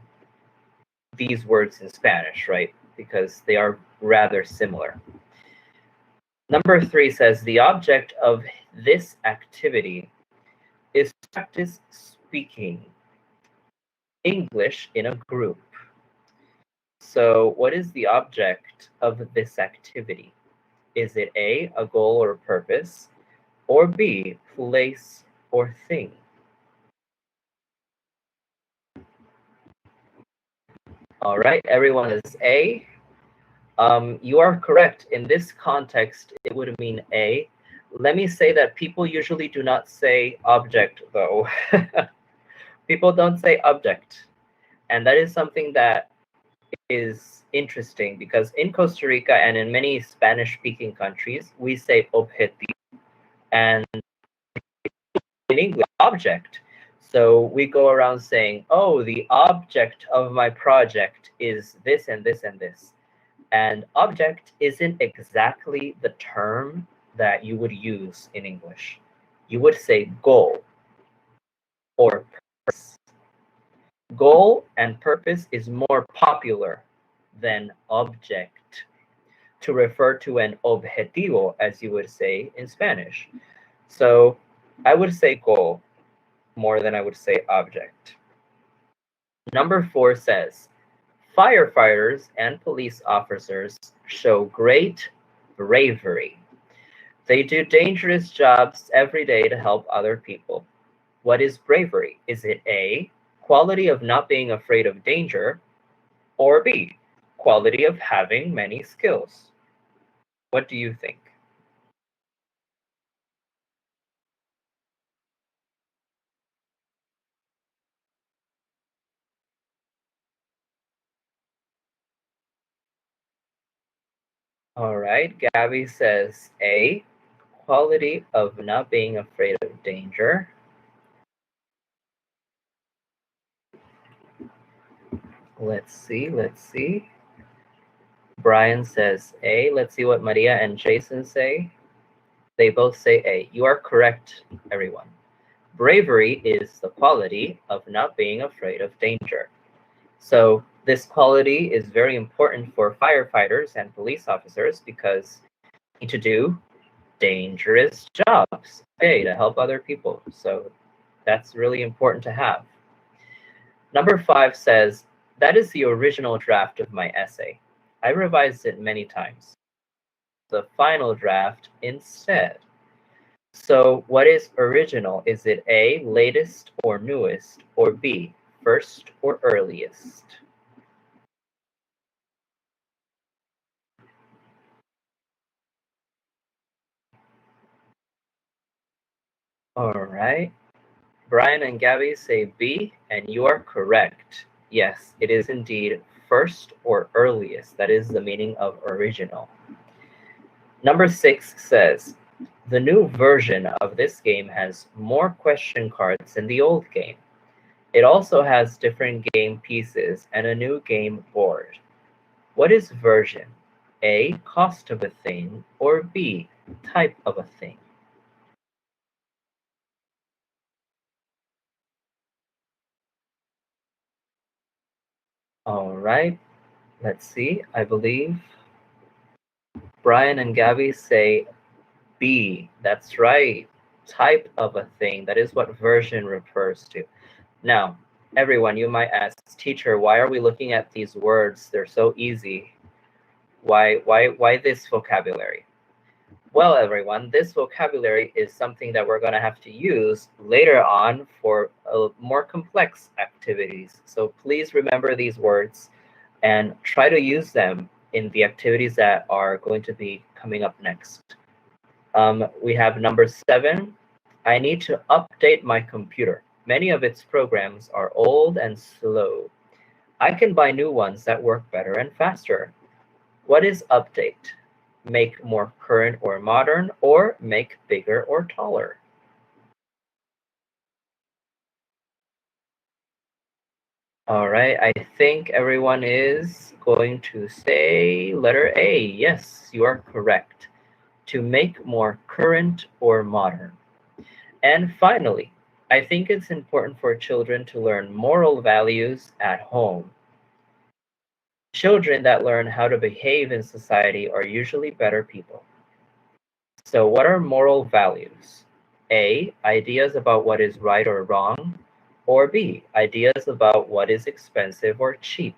[SPEAKER 1] these words in Spanish, right? Because they are rather similar. Number 3 says, the object of this activity is practice speaking English in a group. So what is the object of this activity? Is it A, a goal or purpose, or B, place or thing? All right, everyone is A. You are correct. In this context, it would mean A. Let me say that people usually do not say object, though. People don't say object. And that is something that is interesting because in Costa Rica and in many Spanish-speaking countries, we say objetivo, and in English, object. So we go around saying, oh, the object of my project is this and this and this. And object isn't exactly the term that you would use in English. You would say goal or purpose. Goal and purpose is more popular than object to refer to an objetivo, as you would say in Spanish. So I would say goal more than I would say object. Number 4 says, firefighters and police officers show great bravery. They do dangerous jobs every day to help other people. What is bravery? Is it A, quality of not being afraid of danger, or B, quality of having many skills? What do you think? All right, Gabby says A, quality of not being afraid of danger. Let's see. Brian says A. Let's see what Maria and Jason say. They both say A. You are correct, everyone. Bravery is the quality of not being afraid of danger. So this quality is very important for firefighters and police officers because they need to do dangerous jobs, okay, to help other people. So that's really important to have. Number 5 says, that is the original draft of my essay. I revised it many times. The final draft instead. So what is original? Is it A, latest or newest, or B, first or earliest? All right. Brian and Gabby say B, and you are correct. Yes, it is indeed first or earliest. That is the meaning of original. Number 6 says, the new version of this game has more question cards than the old game. It also has different game pieces and a new game board. What is version? A, cost of a thing, or B, type of a thing? All right, let's see. I believe Brian and Gabby say B. That's right. Type of a thing. That is what version refers to. Now, everyone, you might ask, teacher, why are we looking at these words? They're so easy. Why this vocabulary? Well, everyone, this vocabulary is something that we're going to have to use later on for more complex activities. So please remember these words and try to use them in the activities that are going to be coming up next. We have number 7. I need to update my computer. Many of its programs are old and slow. I can buy new ones that work better and faster. What is update? Make more current or modern, or make bigger or taller? All right, I think everyone is going to say letter A. Yes, you are correct. To make more current or modern. And finally, I think it's important for children to learn moral values at home. Children that learn how to behave in society are usually better people. So what are moral values? A, ideas about what is right or wrong, or B, ideas about what is expensive or cheap.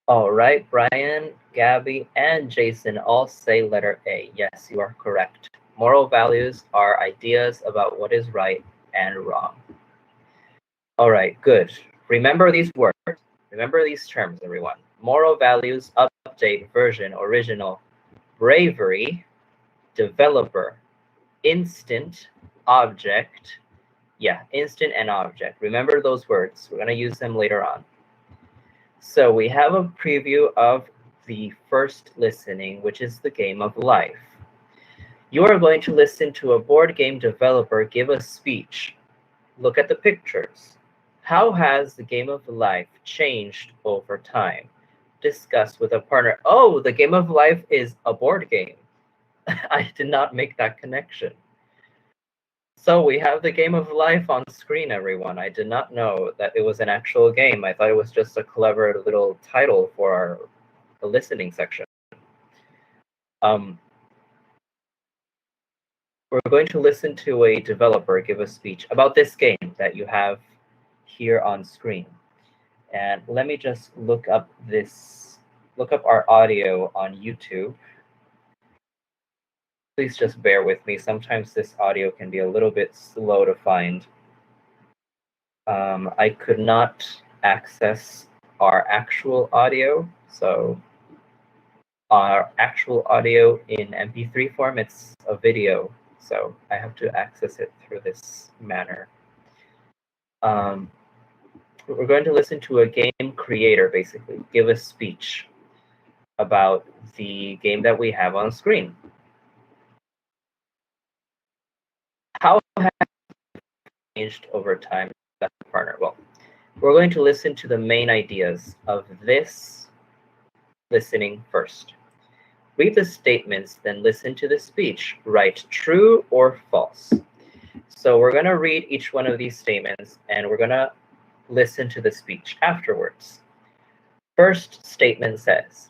[SPEAKER 1] All right, Brian, Gabby, and Jason all say letter A. Yes, you are correct. Moral values are ideas about what is right and wrong. All right, good. Remember these words. Remember these terms, everyone. Moral values, update, version, original, bravery, developer, instant, object. Yeah, instant and object. Remember those words. We're going to use them later on. So we have a preview of the first listening, which is the game of life. You are going to listen to a board game developer give a speech. Look at the pictures. How has the game of life changed over time? Discuss with a partner. Oh, the game of life is a board game. I did not make that connection. So we have the game of life on screen, everyone. I did not know that it was an actual game. I thought it was just a clever little title for our listening section. We're going to listen to a developer give a speech about this game that you have here on screen. And let me just look up our audio on YouTube. Please just bear with me. Sometimes this audio can be a little bit slow to find. I could not access our actual audio, so our actual audio in MP3 form, it's a video, so I have to access it through this manner. We're going to listen to a game creator, basically, give a speech about the game that we have on screen. How has it changed over time, partner? Well, we're going to listen to the main ideas of this listening first. Read the statements, then listen to the speech. Write true or false. So we're going to read each one of these statements, and we're going to listen to the speech afterwards. First statement says,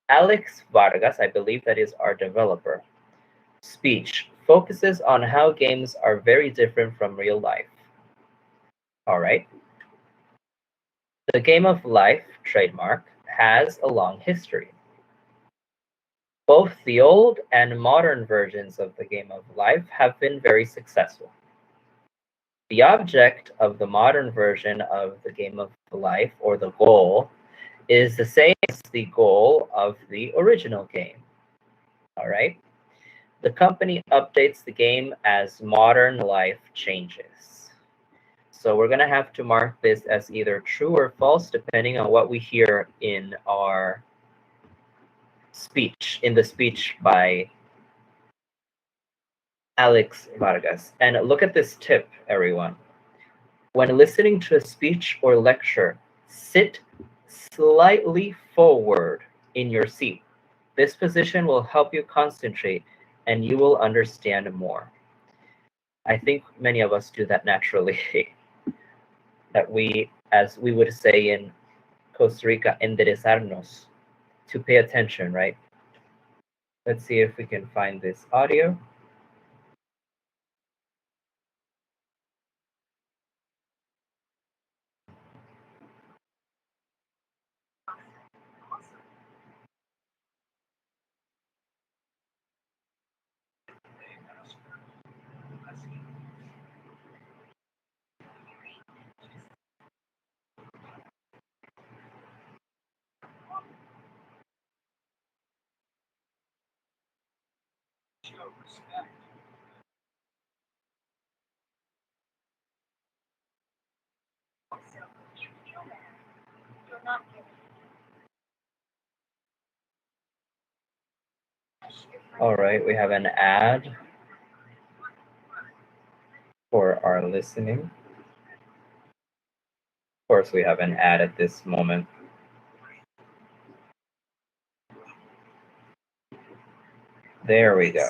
[SPEAKER 1] Alex Vargas, I believe that is our developer, speech focuses on how games are very different from real life. All right. The game of life, trademark, has a long history. Both the old and modern versions of the game of life have been very successful. The object of the modern version of the game of life, or the goal, is the same as the goal of the original game. All right. The company updates the game as modern life changes. So we're going to have to mark this as either true or false, depending on what we hear in our speech, in the speech by Alex Vargas. And look at this tip, everyone. When listening to a speech or lecture, sit slightly forward in your seat. This position will help you concentrate and you will understand more. I think many of us do that naturally. That we, as we would say in Costa Rica, enderezarnos, to pay attention, right? Let's see if we can find this audio. All right, we have an ad for our listening. Of course, we have an ad at this moment. There we go.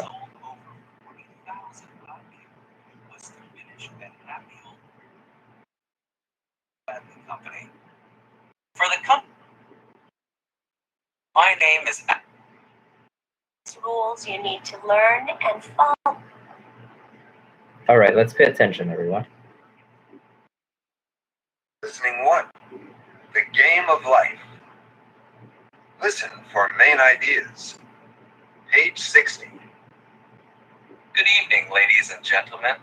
[SPEAKER 4] For the company, my name is. Rules you need to learn and follow.
[SPEAKER 1] All right, let's pay attention, everyone.
[SPEAKER 5] Listening 1, the game of life. Listen for main ideas. Page 60.
[SPEAKER 4] Good evening, ladies and gentlemen.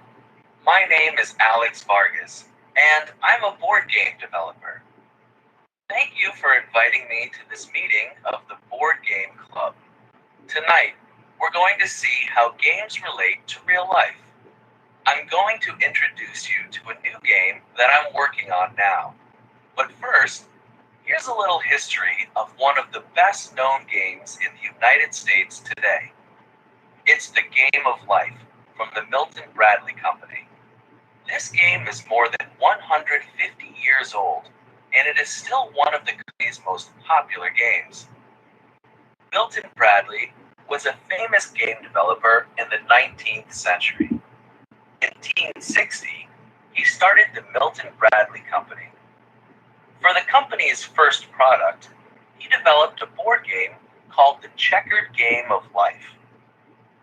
[SPEAKER 4] My name is Alex Vargas, and I'm a board game developer. Thank you for inviting me to this meeting of the Board Game Club. Tonight, we're going to see how games relate to real life. I'm going to introduce you to a new game that I'm working on now. But first, here's a little history of one of the best known games in the United States today. It's the Game of Life from the Milton Bradley Company. This game is more than 150 years old, and it is still one of the company's most popular games. Milton Bradley was a famous game developer in the 19th century. In 1860, he started the Milton Bradley Company. For the company's first product, he developed a board game called the Checkered Game of Life.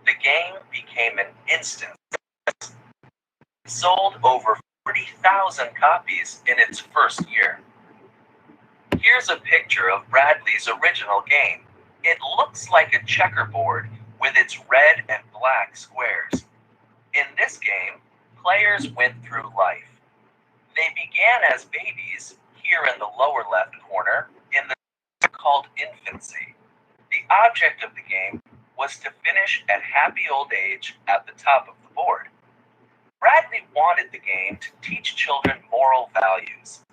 [SPEAKER 4] The game became an instant success. It sold over 40,000 copies in its first year. Here's a picture of Bradley's original game. It looks like a checkerboard with its red and black squares. In this game, players went through life. They began as babies, here in the lower left corner, in the called infancy. The object of the game was to finish at happy old age at the top of the board. Bradley wanted the game to teach children moral values.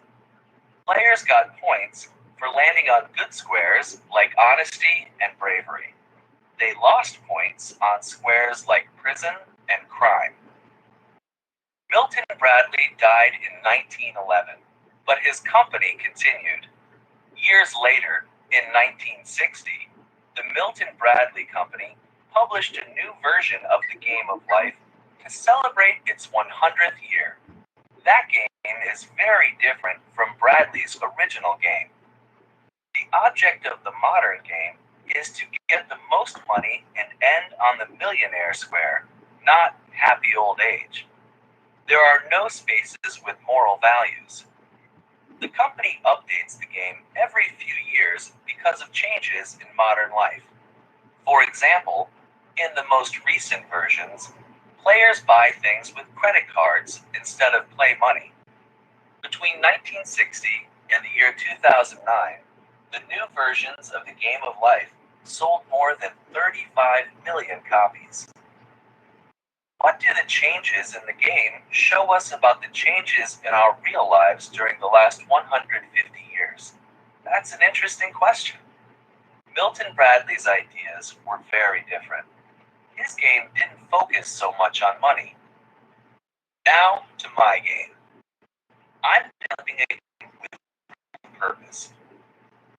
[SPEAKER 4] Players got points for landing on good squares like honesty and bravery. They lost points on squares like prison and crime. Milton Bradley died in 1911, but his company continued. Years later, in 1960, the Milton Bradley Company published a new version of the Game of Life to celebrate its 100th year. That game is very different from Bradley's original game. The object of the modern game is to get the most money and end on the millionaire square, not happy old age. There are no spaces with moral values. The company updates the game every few years because of changes in modern life. For example, in the most recent versions, players buy things with credit cards instead of play money. Between 1960 and the year 2009, the new versions of the Game of Life sold more than 35 million copies. What do the changes in the game show us about the changes in our real lives during the last 150 years? That's an interesting question. Milton Bradley's ideas were very different. His game didn't focus so much on money. Now to my game. I'm developing a game with purpose.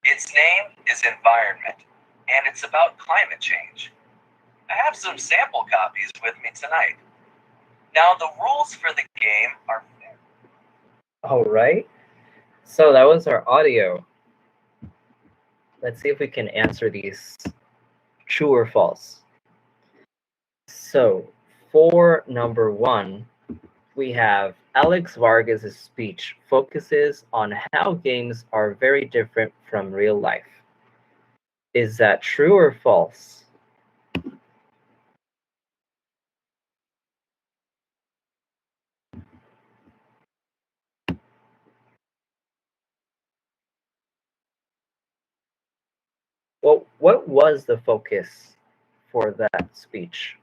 [SPEAKER 4] Its name is Environment, and it's about climate change. I have some sample copies with me tonight. Now the rules for the game are fair.
[SPEAKER 1] All right. So that was our audio. Let's see if we can answer these true or false. So for number 1, we have Alex Vargas' speech focuses on how games are very different from real life. Is that true or false? Well, what was the focus for that speech?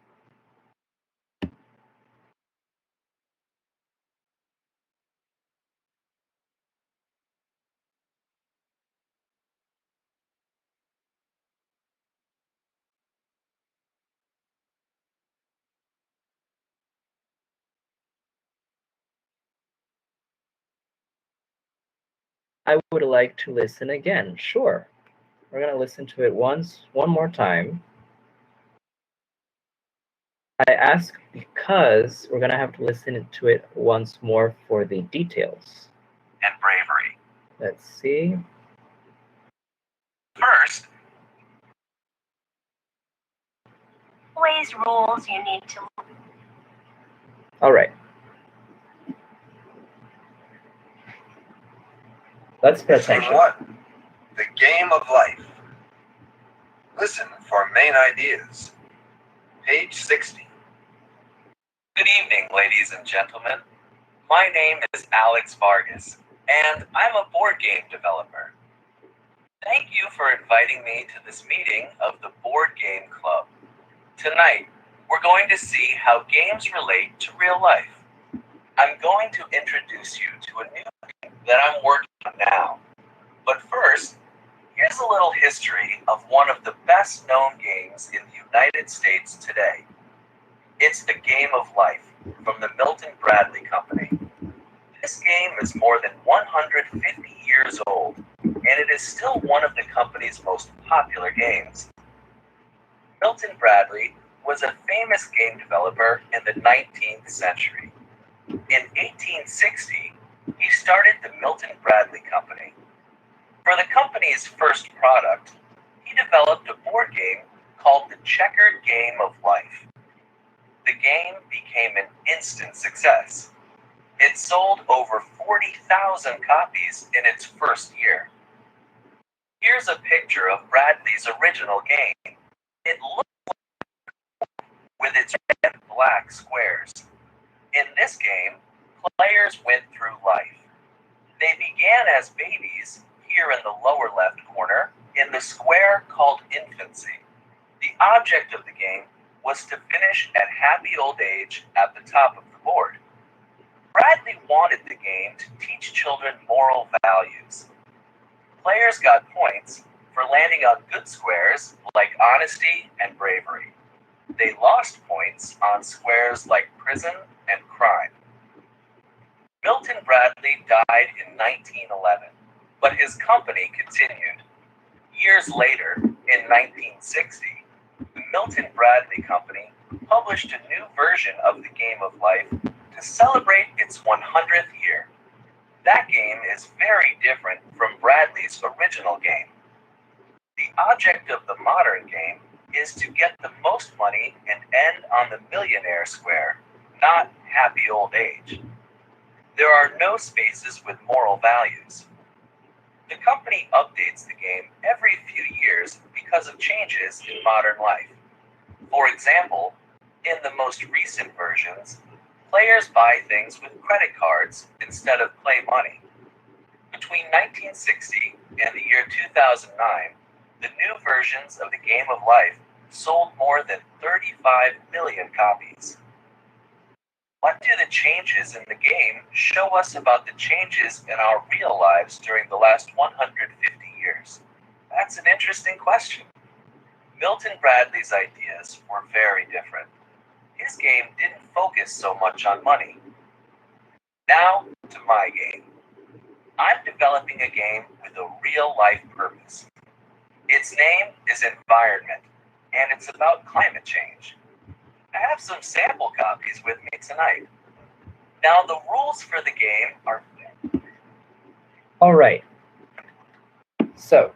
[SPEAKER 1] I would like to listen again. Sure. We're going to listen to it one more time. I ask because we're going to have to listen to it once more for the details.
[SPEAKER 4] And bravery.
[SPEAKER 1] Let's see.
[SPEAKER 4] First,
[SPEAKER 6] always rules you need to.
[SPEAKER 1] All right. Let's pay
[SPEAKER 5] Listening
[SPEAKER 1] attention.
[SPEAKER 5] 1. The Game of Life. Listen for main ideas. Page 60.
[SPEAKER 4] good evening, ladies and gentlemen. My name is Alex Vargas, and I'm a board game developer. Thank you for inviting me to this meeting of the Board Game Club. Tonight, we're going to see how games relate to real life. I'm going to introduce you to a new game that I'm working on now. But first, here's a little history of one of the best-known games in the United States today. It's the Game of Life from the Milton Bradley Company. This game is more than 150 years old, and it is still one of the company's most popular games. Milton Bradley was a famous game developer in the 19th century. In 1860, he started the Milton Bradley Company. For the company's first product, he developed a board game called the Checkered Game of Life. The game became an instant success. It sold over 40,000 copies in its first year. Here's a picture of Bradley's original game. It looks with its red and black squares. In this game, players went through life. They began as babies, here in the lower left corner, in the square called infancy. The object of the game was to finish at happy old age at the top of the board. Bradley wanted the game to teach children moral values. Players got points for landing on good squares like honesty and bravery. They lost points on squares like prison and crime. Milton Bradley died in 1911, but his company continued. Years later, in 1960, the Milton Bradley Company published a new version of the Game of Life to celebrate its 100th year. That game is very different from Bradley's original game. The object of the modern game is to get the most money and end on the millionaire square, not happy old age. There are no spaces with moral values. The company updates the game every few years because of changes in modern life. For example, in the most recent versions, players buy things with credit cards instead of play money. Between 1960 and the year 2009, the new versions of the Game of Life sold more than 35 million copies. What do the changes in the game show us about the changes in our real lives during the last 150 years? That's an interesting question. Milton Bradley's ideas were very different. His game didn't focus so much on money. Now to my game. I'm developing a game with a real-life purpose. Its name is Environment, and it's about climate change. I have some sample copies with me tonight. Now, the rules for the game are...
[SPEAKER 1] All right. So,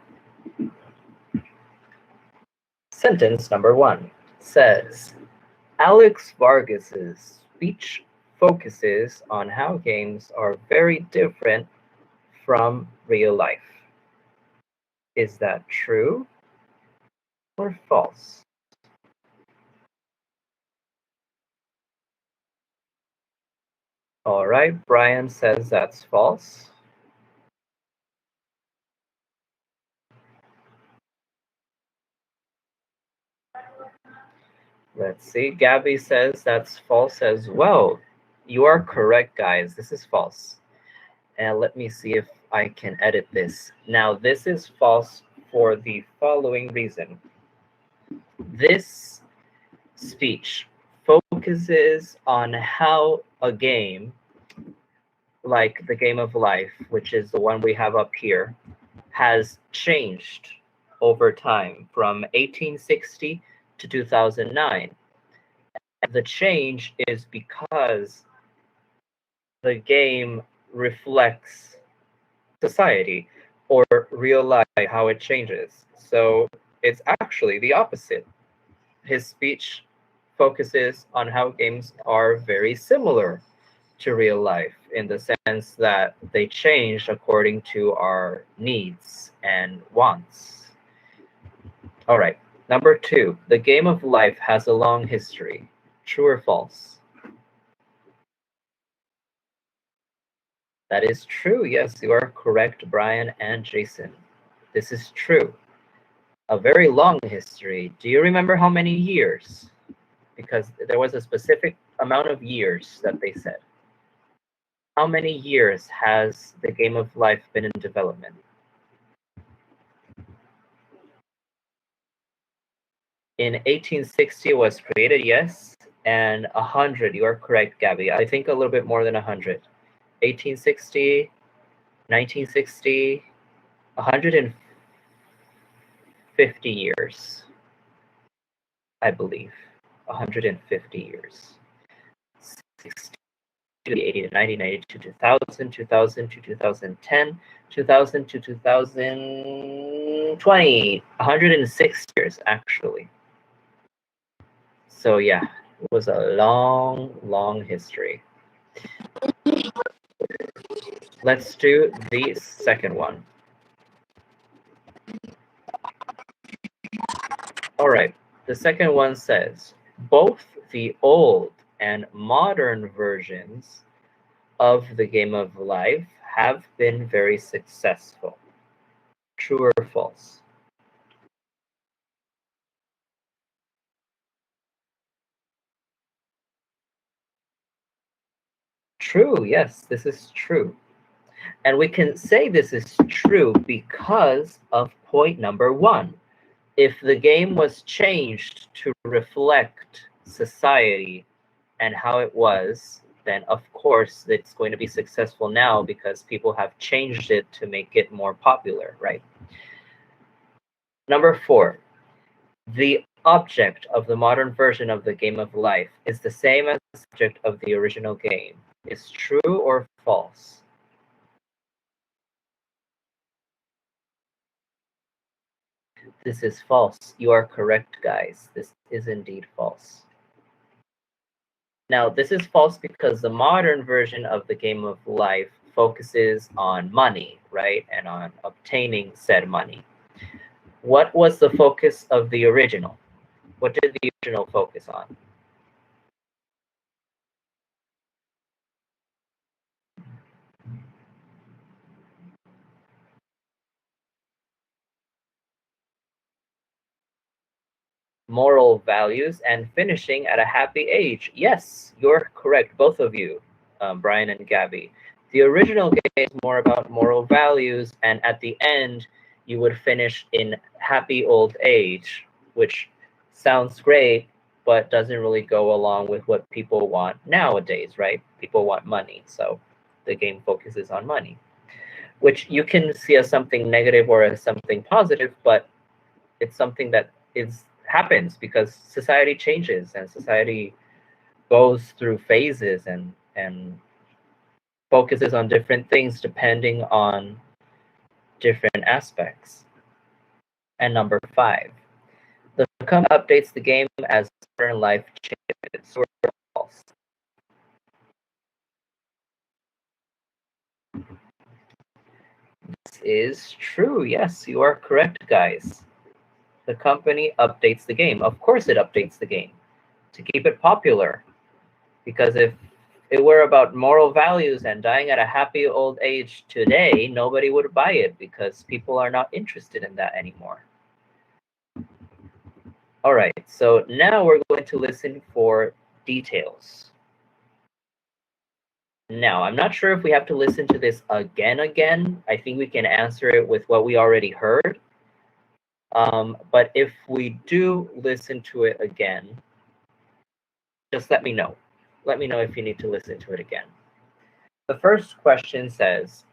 [SPEAKER 1] sentence number 1 says, Alex Vargas's speech focuses on how games are very different from real life. Is that true or false? All right, Brian says that's false. Let's see, Gabby says that's false as well. You are correct, guys. This is false. And let me see if I can edit this. Now, this is false for the following reason. This speech focuses on how a game, like the Game of Life, which is the one we have up here, has changed over time from 1860 to 2009. And the change is because the game reflects society or real life, how it changes. So it's actually the opposite. His speech focuses on how games are very similar to real life in the sense that they change according to our needs and wants. All right, number 2, the Game of Life has a long history. True or false? That is true. Yes, you are correct, Brian and Jason. This is true. A very long history. Do you remember how many years? Because there was a specific amount of years that they said. How many years has the Game of Life been in development? In 1860 it was created, yes, and 100. You are correct, Gabby. I think a little bit more than 100. 1860, 1960, 150 years, I believe. 150 years. 60 to 80 to 90, 90 to 2000, 2000 to 2010, 2000 to 2020. 106 years, actually. So yeah, it was a long, long history. Let's do the second one. All right, the second one says, both the old and modern versions of the Game of Life have been very successful. True or false? True, yes, this is true. And we can say this is true because of point number 1. If the game was changed to reflect society and how it was, then of course it's going to be successful now because people have changed it to make it more popular, right? Number 4, the object of the modern version of the game of life is the same as the subject of the original game. Is true or false? This is false. You are correct, guys. This is indeed false. Now, this is false because the modern version of the game of life focuses on money, right? And on obtaining said money. What was the focus of the original? What did the original focus on? Moral values and finishing at a happy age. Yes, you're correct, both of you, Brian and Gabby. The original game is more about moral values, and at the end, you would finish in happy old age, which sounds great, but doesn't really go along with what people want nowadays, right? People want money, so the game focuses on money, which you can see as something negative or as something positive, but it's something that happens because society changes and society goes through phases and focuses on different things depending on different aspects. And number 5, the company updates the game as modern life changes. True or false? This is true. Yes, you are correct, guys. The company updates the game. Of course it updates the game to keep it popular. Because if it were about moral values and dying at a happy old age today, nobody would buy it because people are not interested in that anymore. All right, so now we're going to listen for details. Now, I'm not sure if we have to listen to this again. I think we can answer it with what we already heard. But if we do listen to it again, just let me know. Let me know if you need to listen to it again. The first question says,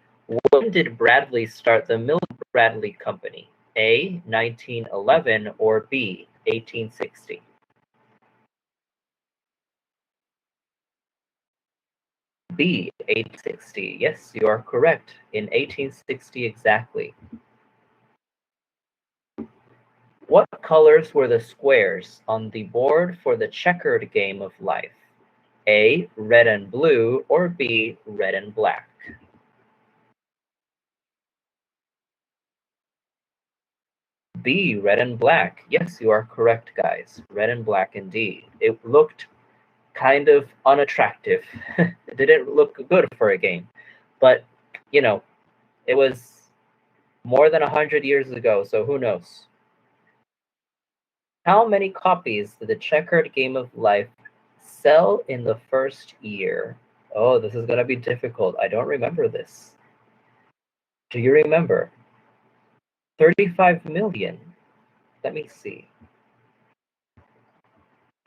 [SPEAKER 1] when did Bradley start the Milton Bradley Company? A, 1911, or B, 1860? B, 1860. Yes, you are correct. In 1860 exactly. What colors were the squares on the board for the checkered game of life? A, red and blue, or B, red and black? B, red and black. Yes, you are correct, guys. Red and black indeed. It looked kind of unattractive. It didn't look good for a game. But, you know, it was more than 100 years ago, so who knows? How many copies did the checkered game of life sell in the first year? Oh, this is going to be difficult. I don't remember this. Do you remember? 35 million. Let me see.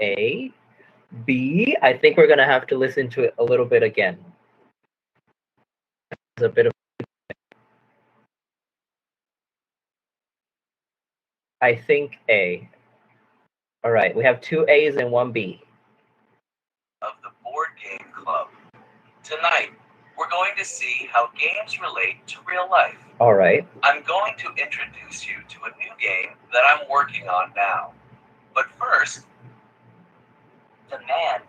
[SPEAKER 1] A, B, I think we're going to have to listen to it a little bit again. It's a bit of, I think A. All right, we have 2 A's and 1 B.
[SPEAKER 4] Of the Board Game Club. Tonight, we're going to see how games relate to real life.
[SPEAKER 1] All right.
[SPEAKER 4] I'm going to introduce you to a new game that I'm working on now. But first,
[SPEAKER 6] The man.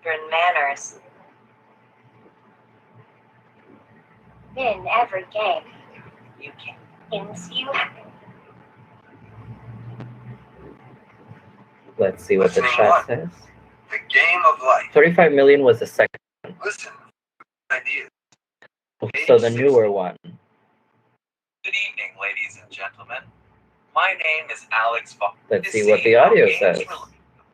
[SPEAKER 6] Good manners. In every game, you can things you
[SPEAKER 1] Let's see what the
[SPEAKER 5] Listening
[SPEAKER 1] chat
[SPEAKER 5] one.
[SPEAKER 1] says.
[SPEAKER 5] The game of life.
[SPEAKER 1] 35 million was the second.
[SPEAKER 5] Listen. Ideas.
[SPEAKER 1] So the newer one.
[SPEAKER 4] Good evening, ladies and gentlemen. My name is Alex Fox.
[SPEAKER 1] Let's see what the audio says.
[SPEAKER 4] The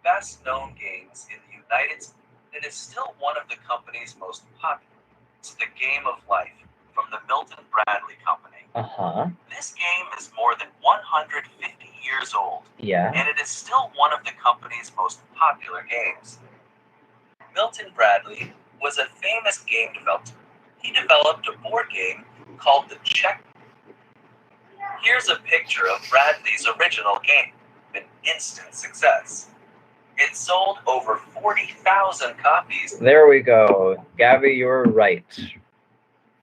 [SPEAKER 4] best known games in the United States. It is still one of the company's most popular. It's the Game of Life from the Milton Bradley Company.
[SPEAKER 1] Uh-huh.
[SPEAKER 4] This game is more than 150 years old.
[SPEAKER 1] Yeah.
[SPEAKER 4] And it is still one of the company's most popular games. Milton Bradley was a famous game developer. He developed a board game called the Check. Here's a picture of Bradley's original game, an instant success. It sold over 40,000 copies.
[SPEAKER 1] There we go. Gabby, you're right.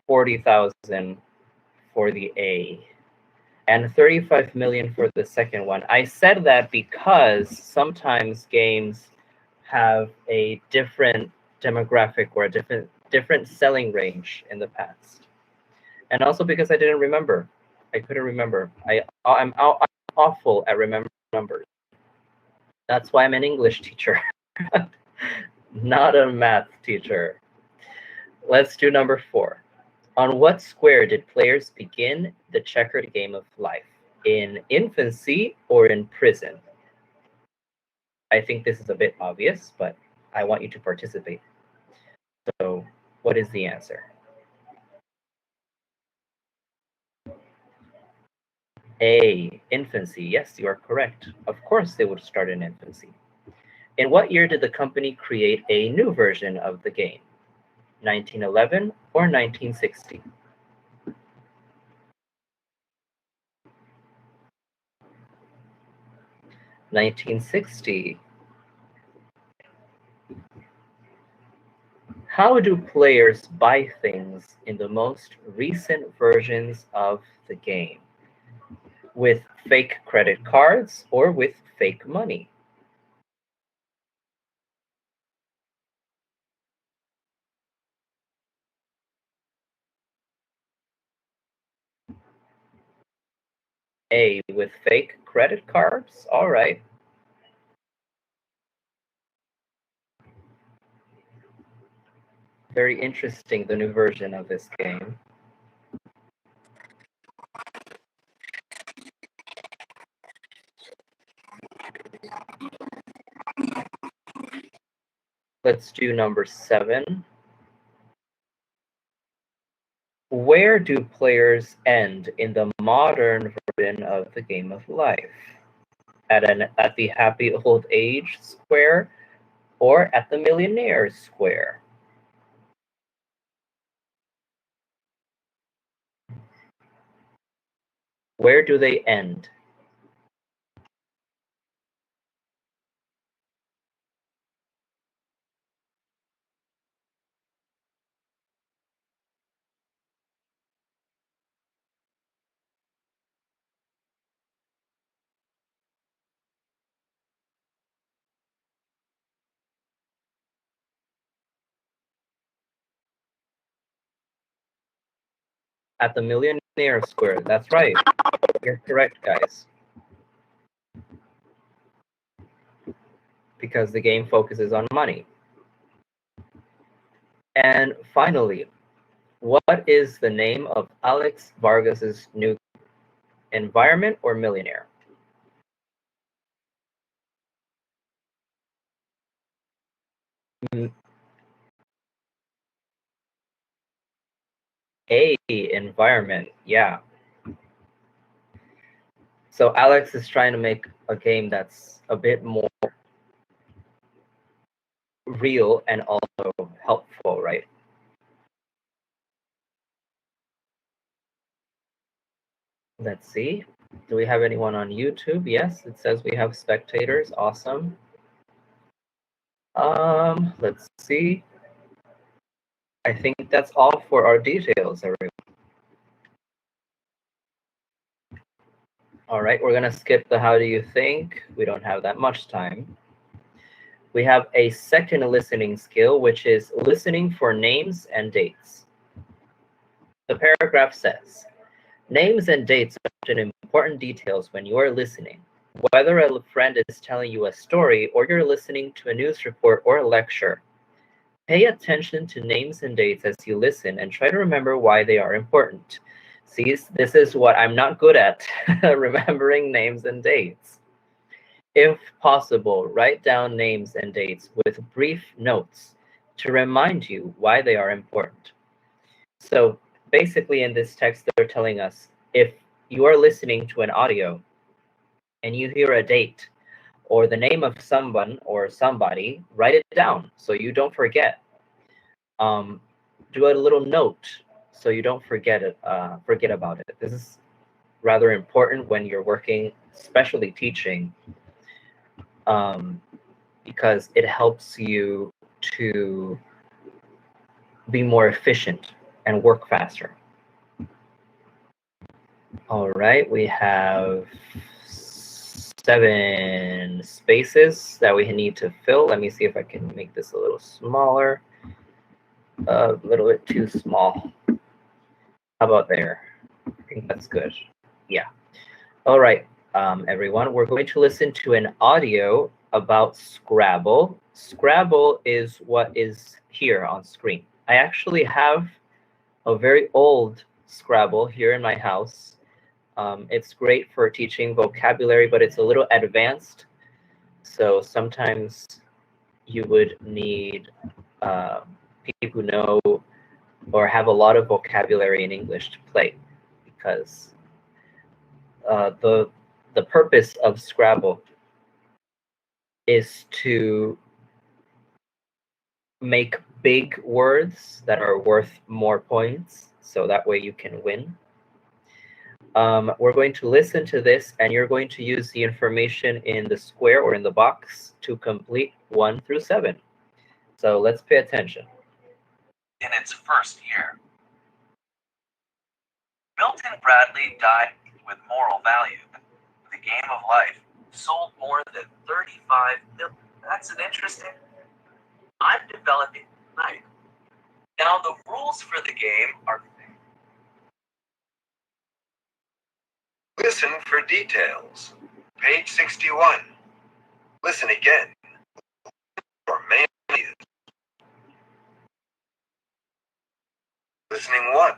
[SPEAKER 1] 40,000 for the A. And 35 million for the second one. I said that because sometimes games have a different demographic or a different selling range in the past. And also because I didn't remember. I couldn't remember. I'm awful at remembering numbers. That's why I'm an English teacher, not a math teacher. Let's do number 4. On what square did players begin the checkered game of life? In infancy or in prison? I think this is a bit obvious, but I want you to participate. So, what is the answer? A, infancy. Yes, you are correct. Of course they would start in infancy. In what year did the company create a new version of the game? 1911 or 1960? 1960. How do players buy things in the most recent versions of the game? With fake credit cards or with fake money? A, with fake credit cards? All right. Very interesting, the new version of this game. Let's do number 7. Where do players end in the modern version of the game of life? At the happy old age square or at the millionaire square? Where do they end? At the millionaire square. That's right. You're correct, guys. Because the game focuses on money. And finally, what is the name of Alex Vargas's new environment or millionaire? A, environment. Yeah. So Alex is trying to make a game that's a bit more real and also helpful, right? Let's see. Do we have anyone on YouTube? Yes, it says we have spectators. Awesome. Let's see. I think that's all for our details, everyone. All right, we're gonna skip the how do you think. We don't have that much time. We have a second listening skill, which is listening for names and dates. The paragraph says, names and dates are important details when you are listening. Whether a friend is telling you a story or you're listening to a news report or a lecture, pay attention to names and dates as you listen and try to remember why they are important. See, this is what I'm not good at, remembering names and dates. If possible, write down names and dates with brief notes to remind you why they are important. So basically in this text, they're telling us if you are listening to an audio and you hear a date or the name of someone or somebody, write it down so you don't forget. do a little note so you don't forget about it. This is rather important when you're working, especially teaching, because it helps you to be more efficient and work faster. All right, we have 7 spaces that we need to fill. Let me see if I can make this a little smaller. A little bit too small. How about there? I think that's good. Yeah. All right, everyone, we're going to listen to an audio about Scrabble. Scrabble is what is here on screen. I actually have a very old Scrabble here in my house. It's great for teaching vocabulary, but it's a little advanced. So sometimes you would need people who know or have a lot of vocabulary in English to play, because the purpose of Scrabble is to make big words that are worth more points, so that way you can win. We're going to listen to this, and you're going to use the information in the square or in the box to complete 1 through 7. So let's pay attention.
[SPEAKER 4] In its first year, Milton Bradley died with moral value. The Game of Life sold more than 35 million. That's an interesting. I'm developing tonight. Now the rules for the game are.
[SPEAKER 5] Listen for details. Page 61. Listen again for main ideas. Listening 1.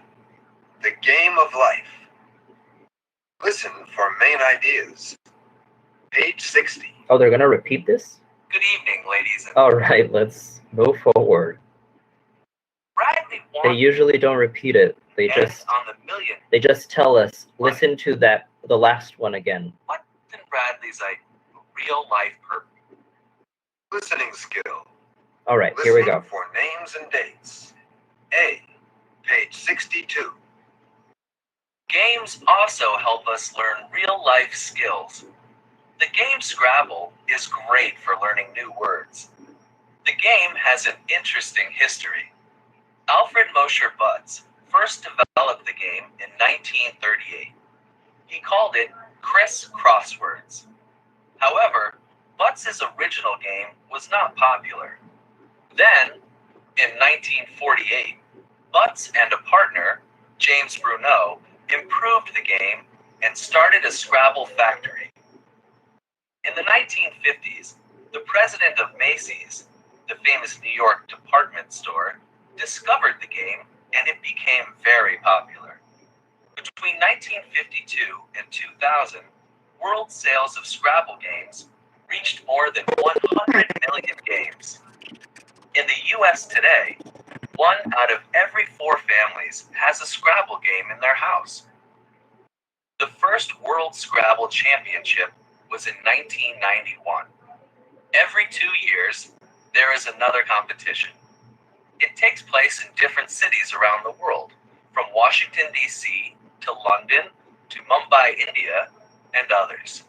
[SPEAKER 5] The Game of Life. Listen for main ideas. Page 60.
[SPEAKER 1] Oh, they're going to repeat this?
[SPEAKER 4] Good evening, ladies and
[SPEAKER 1] All right, let's move forward.
[SPEAKER 4] Bradley
[SPEAKER 1] They
[SPEAKER 4] won
[SPEAKER 1] usually don't repeat it. They just
[SPEAKER 4] on the million.
[SPEAKER 1] they just tell us, listen to the last one again.
[SPEAKER 4] What's in Bradley's real life purpose?
[SPEAKER 5] Listening skill.
[SPEAKER 1] All right, here we
[SPEAKER 5] Listening
[SPEAKER 1] go.
[SPEAKER 5] for names and dates. A. Page 62.
[SPEAKER 4] Games also help us learn real life skills. The game Scrabble is great for learning new words. The game has an interesting history. Alfred Mosher Butts first developed the game in 1938. He called it Criss Crosswords. However, Butts' original game was not popular. Then, in 1948, Butts and a partner, James Bruneau, improved the game and started a Scrabble factory. In the 1950s, the president of Macy's, the famous New York department store, discovered the game and it became very popular. Between 1952 and 2000, world sales of Scrabble games reached more than 100 million games. In the US today, 1 out of every 4 families has a Scrabble game in their house. The first World Scrabble Championship was in 1991. Every 2 years, there is another competition. It takes place in different cities around the world, from Washington, D.C. to London to Mumbai, India, and others.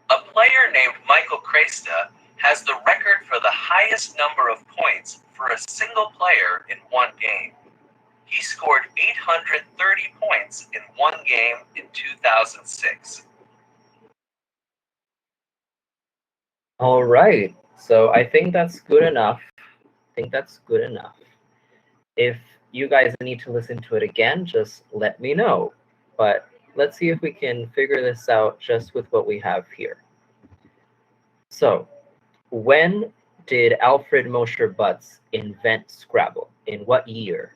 [SPEAKER 4] A player named Michael Cresta has the record for the highest number of points for a single player in one game. He scored 830 points in one game in 2006.
[SPEAKER 1] All right, so I think that's good enough. If you guys need to listen to it again, just let me know. But let's see if we can figure this out just with what we have here. So, when did Alfred Mosher Butts invent Scrabble? In what year?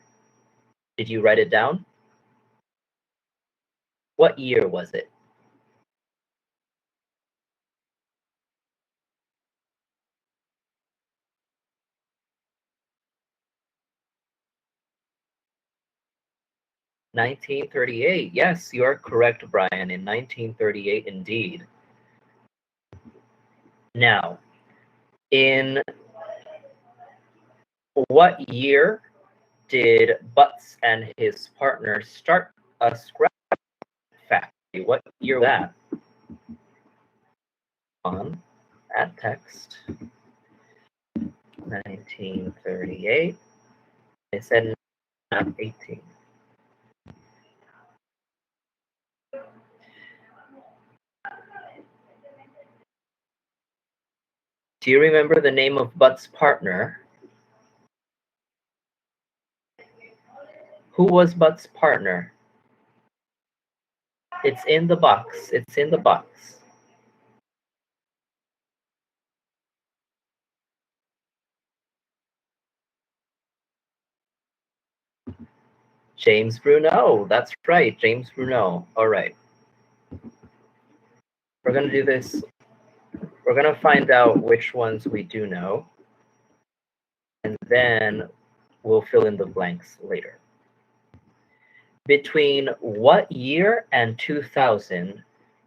[SPEAKER 1] Did you write it down? What year was it? (1938). Yes, you are correct, Brian. In 1938, indeed. Now, in what year did Butts and his partner start a Scrabble factory? What year was that? On that text. 1938. They said not 18. Do you remember the name of Butts' partner? Who was Butts' partner? It's in the box. It's in the box. James Bruno. That's right, James Bruno. All right. We're going to do this. We're going to find out which ones we do know. And then we'll fill in the blanks later. Between what year and 2000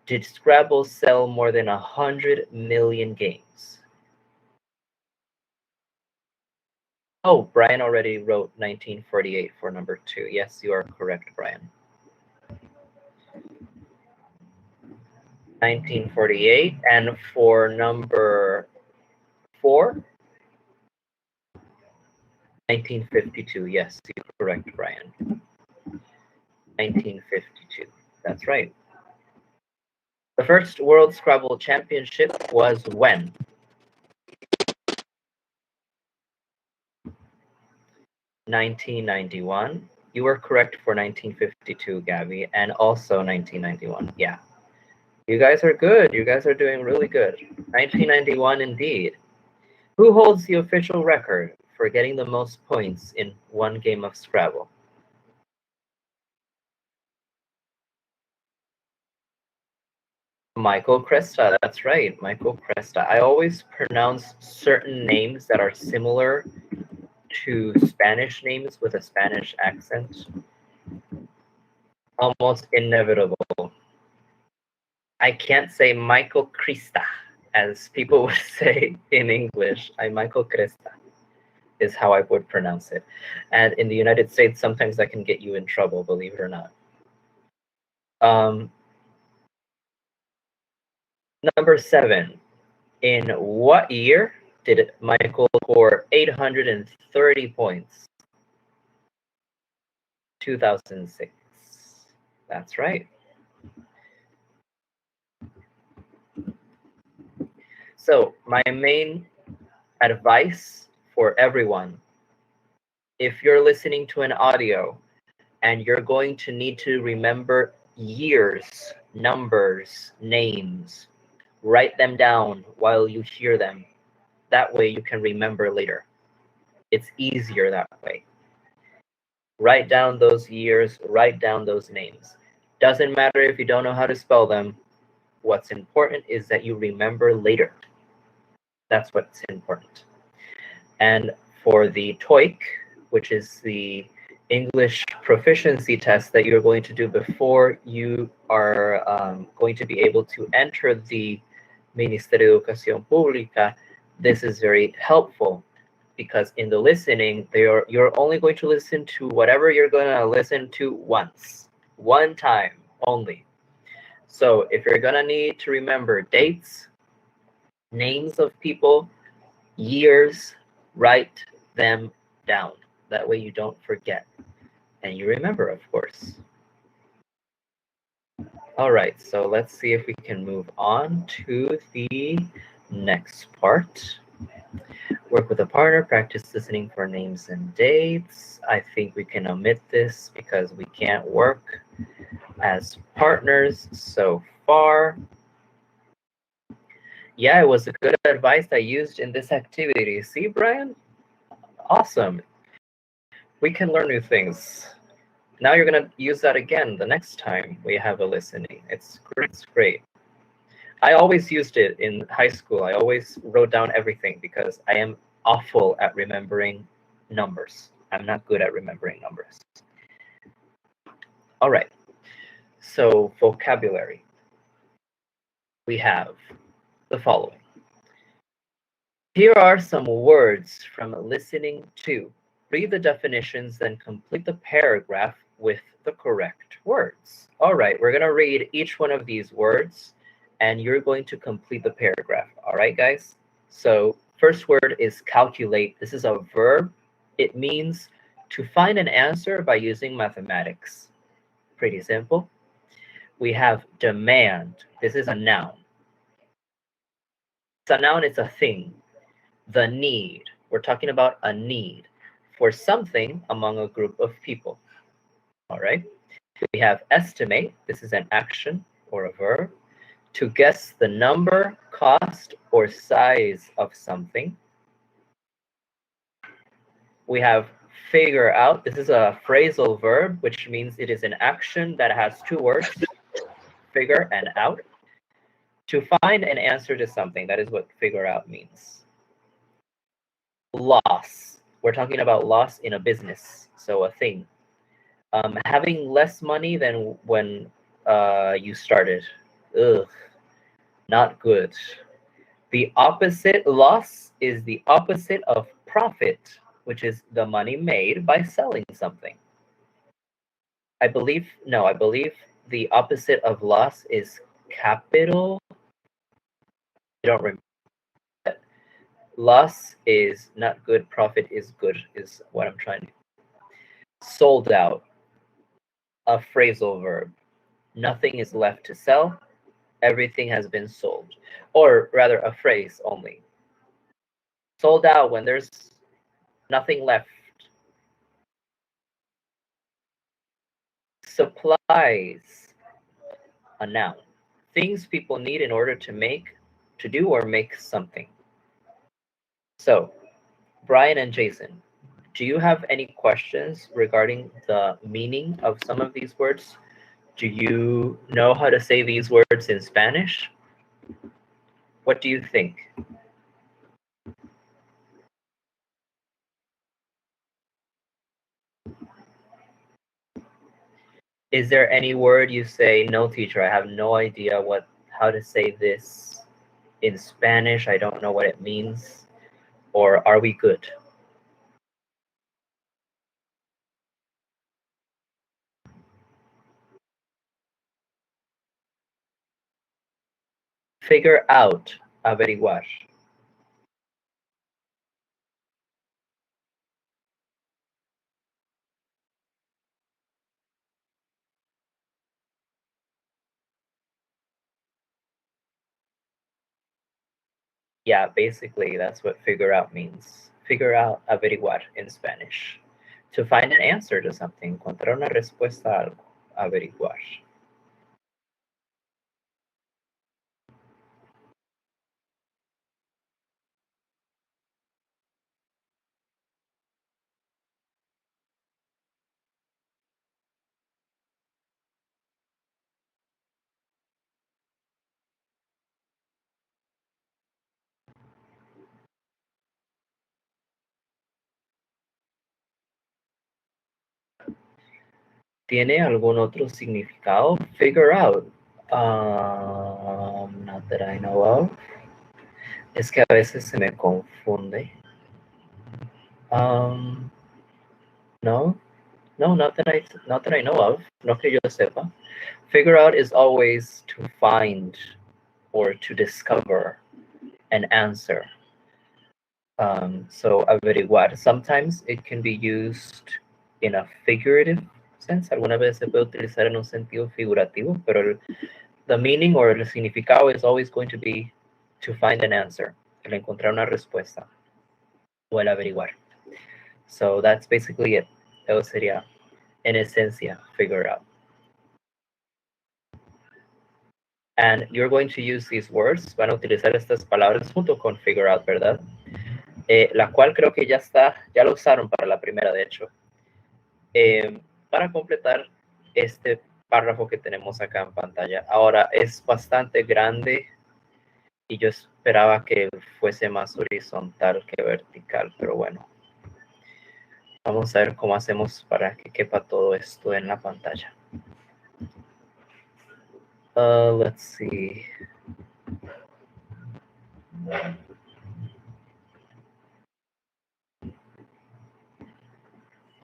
[SPEAKER 1] did Scrabble sell more than 100 million games? Oh, Brian already wrote 1948 for number 2. Yes, you are correct, Brian. 1948, and for number 4, 1952. Yes, you're correct, Brian. 1952. That's right. The first World Scrabble Championship was when? (1991). You were correct for 1952, Gabby, and also 1991. Yeah. You guys are good. You guys are doing really good. 1991 indeed. Who holds the official record for getting the most points in one game of Scrabble? Michael Cresta, that's right, Michael Cresta. I always pronounce certain names that are similar to Spanish names with a Spanish accent. Almost inevitable. I can't say Michael Cresta, as people would say in English. Michael Cresta is how I would pronounce it. And in the United States, sometimes that can get you in trouble, believe it or not. Number 7. In what year did Michael score 830 points? 2006. That's right. So my main advice for everyone, if you're listening to an audio and you're going to need to remember years, numbers, names, write them down while you hear them. That way you can remember later. It's easier that way. Write down those years, write down those names. Doesn't matter if you don't know how to spell them. What's important is that you remember later. That's what's important. And for the TOEIC, which is the English proficiency test that you're going to do before you are going to be able to enter the Ministerio de Educación Pública, this is very helpful because in the listening, you're only going to listen to whatever you're going to listen to once, one time only. So if you're going to need to remember dates, names of people, years, write them down. That way you don't forget. And you remember, of course. All right, so let's see if we can move on to the next part. Work with a partner, practice listening for names and dates. I think we can omit this because we can't work as partners so far. Yeah, it was a good advice I used in this activity. See, Brian? Awesome. We can learn new things. Now you're going to use that again the next time we have a listening. It's great. I always used it in high school. I always wrote down everything because I am awful at remembering numbers. I'm not good at remembering numbers. All right. So vocabulary. We have the following. Here are some words from listening to. Read the definitions, then complete the paragraph with the correct words. All right, we're going to read each one of these words, and you're going to complete the paragraph. All right, guys? So first word is calculate. This is a verb. It means to find an answer by using mathematics. Pretty simple. We have demand. This is a noun. It's a noun, it's a thing. The need. We're talking about a need for something among a group of people. All right. We have estimate. This is an action or a verb. To guess the number, cost, or size of something. We have figure out. This is a phrasal verb, which means it is an action that has two words, figure and out. To find an answer to something. That is what figure out means. Loss. We're talking about loss in a business, so a thing. Having less money than when you started. Ugh, not good. The opposite, loss, is the opposite of profit, which is the money made by selling something. I believe the opposite of loss is capital. I don't remember. Loss is not good, profit is good, is what I'm trying to do. Sold out, a phrasal verb. Nothing is left to sell. Everything has been sold. Or rather, a phrase only. Sold out when there's nothing left. Supplies, a noun. Things people need in order to do or make something. So, Brian and Jason, do you have any questions regarding the meaning of some of these words? Do you know how to say these words in Spanish? What do you think? Is there any word you say, no, teacher, I have no idea how to say this in Spanish, I don't know what it means? Or are we good? Figure out, averiguar. Yeah, basically that's what figure out means. Figure out, averiguar in Spanish. To find an answer to something, encontrar una respuesta a algo, averiguar. ¿Tiene algún otro significado? Figure out. Not that I know of. Es que a veces se me confunde. No, not that I know of. No que yo sepa. Figure out is always to find or to discover an answer. So averiguar. Sometimes it can be used in a figurative sense. Alguna vez se puede utilizar en un sentido figurativo, pero the meaning or el significado is always going to be to find an answer, el encontrar una respuesta, o el averiguar. So that's basically it. Eso sería, en esencia, figure out. And you're going to use these words, van a utilizar estas palabras junto con figure out, ¿verdad? La cual creo que ya lo usaron para la primera, de hecho. Para completar este párrafo que tenemos acá en pantalla. Ahora, es bastante grande y yo esperaba que fuese más horizontal que vertical, pero bueno. Vamos a ver cómo hacemos para que quepa todo esto en la pantalla. Let's see.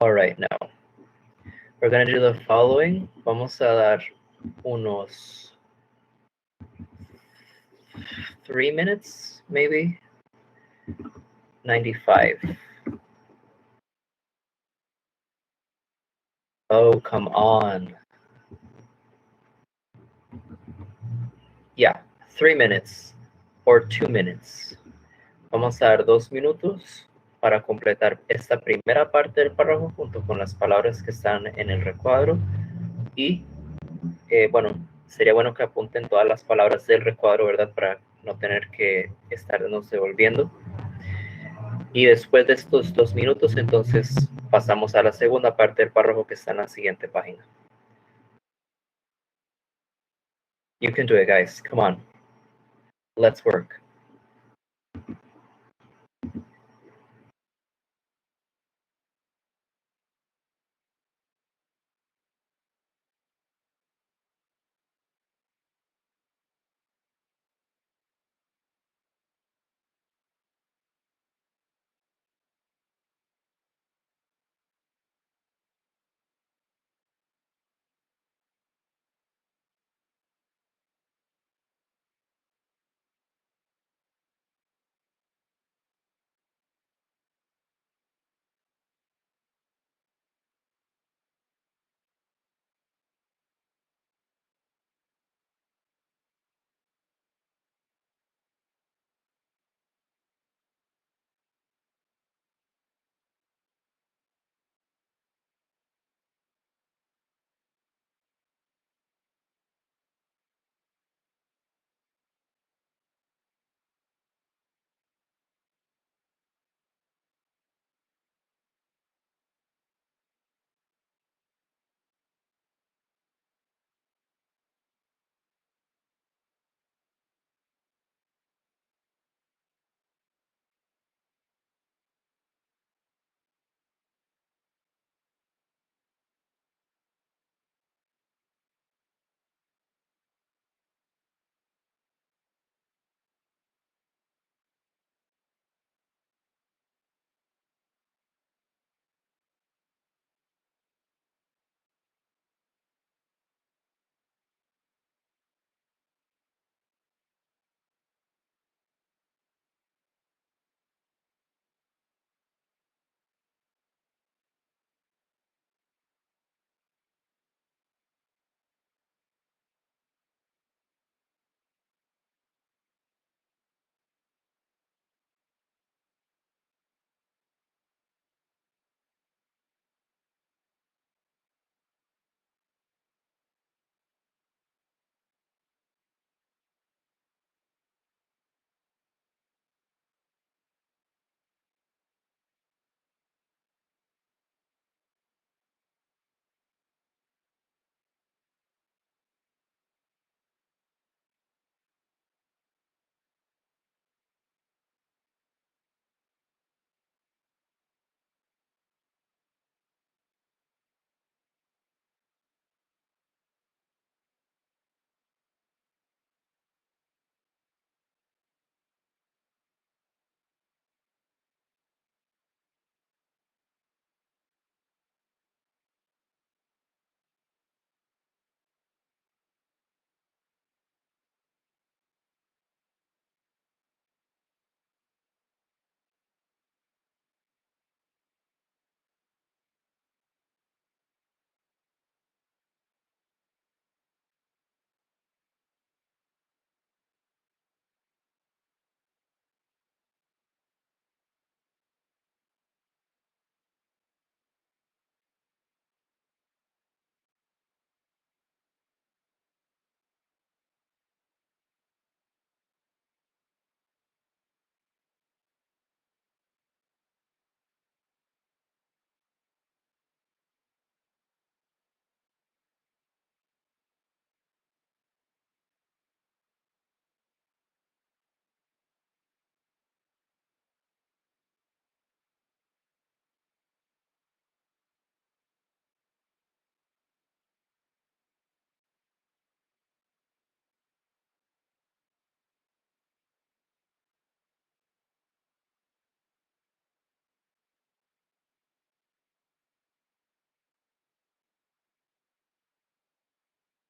[SPEAKER 1] All right, now we're going to do the following. Vamos a dar unos 3 minutes, maybe. 95. Oh, come on. Yeah, 3 minutes or 2 minutes. Vamos a dar 2 minutos para completar esta primera parte del párrafo junto con las palabras que están en el recuadro. Y, bueno, sería bueno que apunten todas las palabras del recuadro, ¿verdad? Para no tener que estarnos devolviendo. Y después de estos 2 minutos, entonces pasamos a la segunda parte del párrafo que está en la siguiente página. You can do it, guys. Come on. Let's work.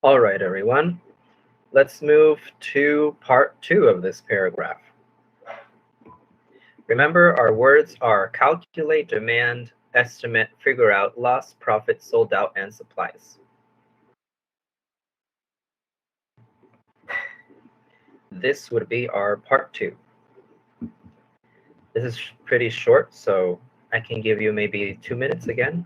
[SPEAKER 1] All right, everyone. Let's move to part 2 of this paragraph. Remember, our words are calculate, demand, estimate, figure out, loss, profit, sold out, and supplies. This would be our part 2. This is pretty short, so I can give you maybe 2 minutes again.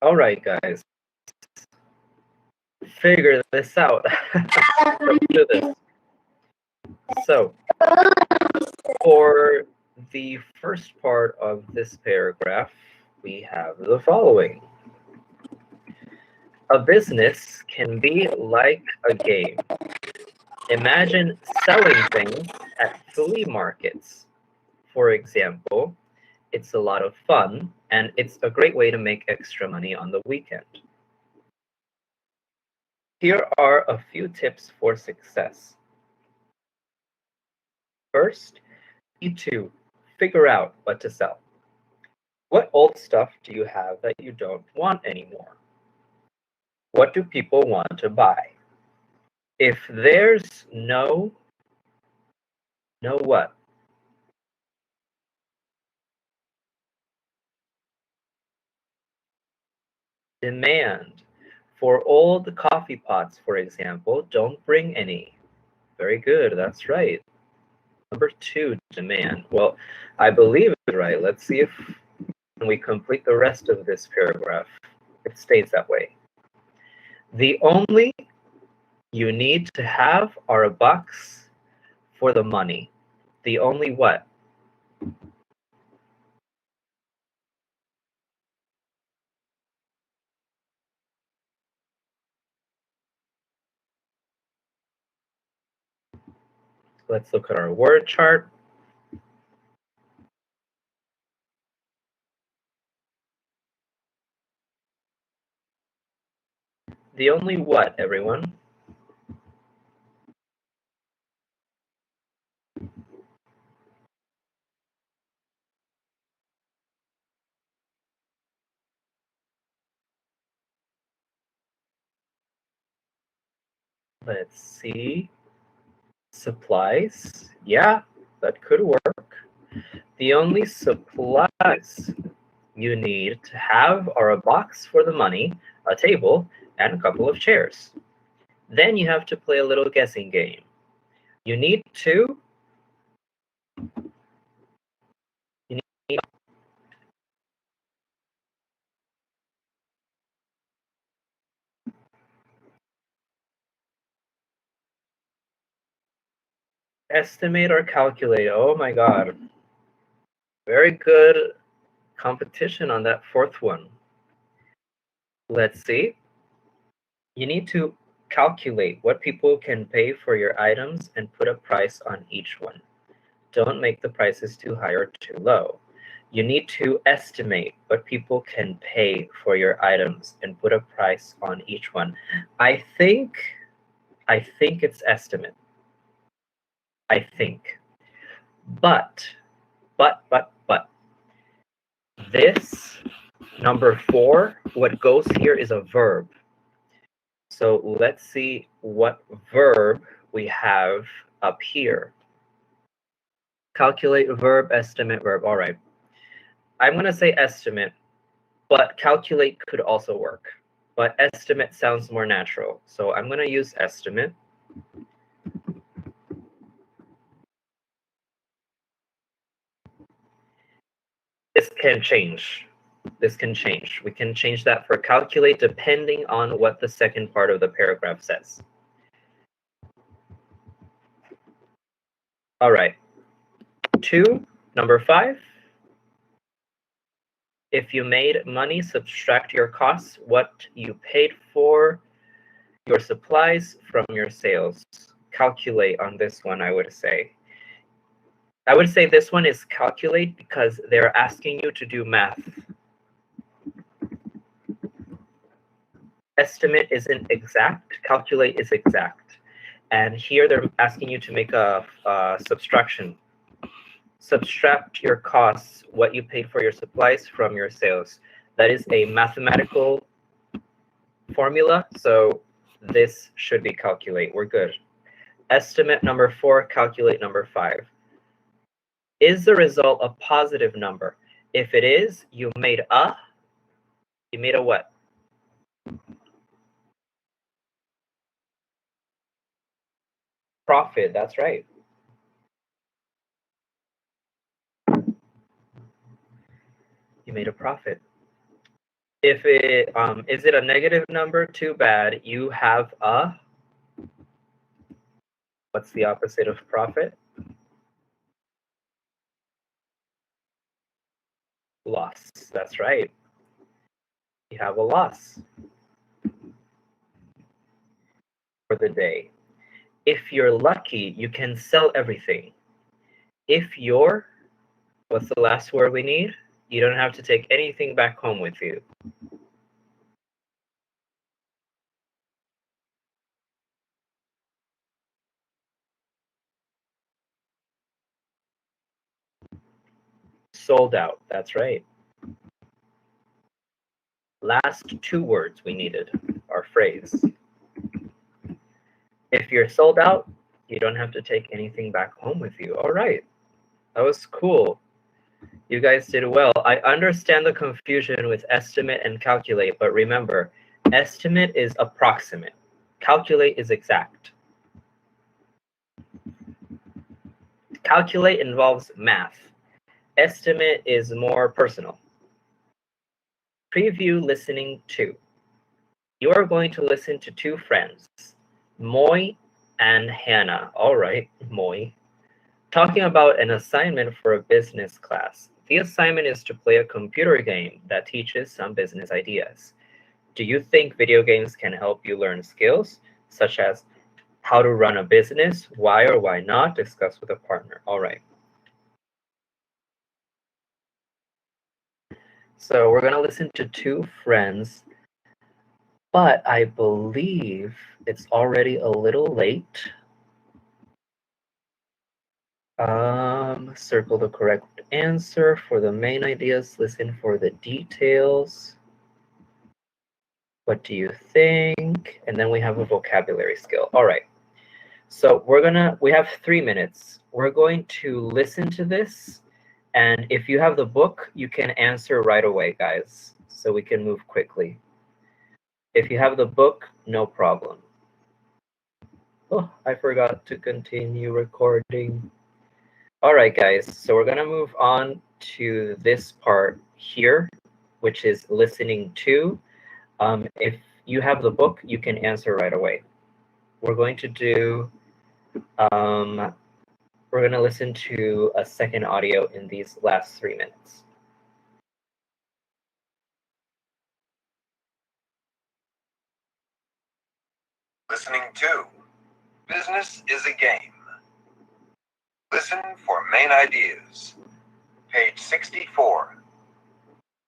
[SPEAKER 1] All right, guys. Figure this out. Let's do this. So, for the first part of this paragraph, we have the following. A business can be like a game. Imagine selling things at flea markets. For example, it's a lot of fun, and it's a great way to make extra money on the weekend. Here are a few tips for success. First, you need to figure out what to sell. What old stuff do you have that you don't want anymore? What do people want to buy? If there's no what? Demand. For old coffee pots, for example, don't bring any. Very good, that's right. Number 2, demand. Well, I believe it's right. Let's see if when we complete the rest of this paragraph, it stays that way. The only you need to have are a box for the money. The only what? Let's look at our word chart. The only what, everyone? Let's see. Supplies. Yeah, that could work. The only supplies you need to have are a box for the money, a table, and a couple of chairs. Then you have to play a little guessing game. You need to estimate or calculate. Oh my God. Very good competition on that fourth one. Let's see. You need to calculate what people can pay for your items and put a price on each one. Don't make the prices too high or too low. You need to estimate what people can pay for your items and put a price on each one. I think it's estimate. I think. But. This number 4, what goes here is a verb. So let's see what verb we have up here. Calculate verb, estimate verb. All right. I'm going to say estimate, but calculate could also work. But estimate sounds more natural. So I'm going to use estimate. This can change. This can change. We can change that for calculate depending on what the second part of the paragraph says. All right. 2, number 5. If you made money, subtract your costs, what you paid for your supplies from your sales. Calculate on this one, I would say. I would say this one is calculate because they're asking you to do math. Estimate isn't exact, calculate is exact. And here they're asking you to make a subtraction. Subtract your costs, what you paid for your supplies from your sales. That is a mathematical formula, so this should be calculate. We're good. Estimate number 4, calculate number 5. Is the result a positive number? If it is, you made a what? Profit, that's right. You made a profit. If it is it a negative number? Too bad. You have a, what's the opposite of profit? Loss. That's right. You have a loss for the day. If you're lucky, you can sell everything. If you're, what's the last word we need? You don't have to take anything back home with you. Sold out. That's right. Last two words we needed, our phrase. If you're sold out, you don't have to take anything back home with you. All right. That was cool. You guys did well. I understand the confusion with estimate and calculate, but remember, estimate is approximate. Calculate is exact. Calculate involves math. Estimate is more personal. Preview listening to. You are going to listen to two friends, Moy and Hannah. All right, Moy. Talking about an assignment for a business class. The assignment is to play a computer game that teaches some business ideas. Do you think video games can help you learn skills, such as how to run a business, why or why not, discuss with a partner? All right. So we're going to listen to two friends, but I believe it's already a little late. Circle the correct answer for the main ideas, listen for the details. What do you think? And then we have a vocabulary skill. All right. So we have 3 minutes. We're going to listen to this. And if you have the book, you can answer right away, guys. So we can move quickly. If you have the book, no problem. Oh, I forgot to continue recording. All right, guys. So we're going to move on to this part here, which is listening to. If you have the book, you can answer right away. We're going to do, we're going to listen to a second audio in these last 3 minutes.
[SPEAKER 5] Listening to. Business is a game. Listen for main ideas. Page 64.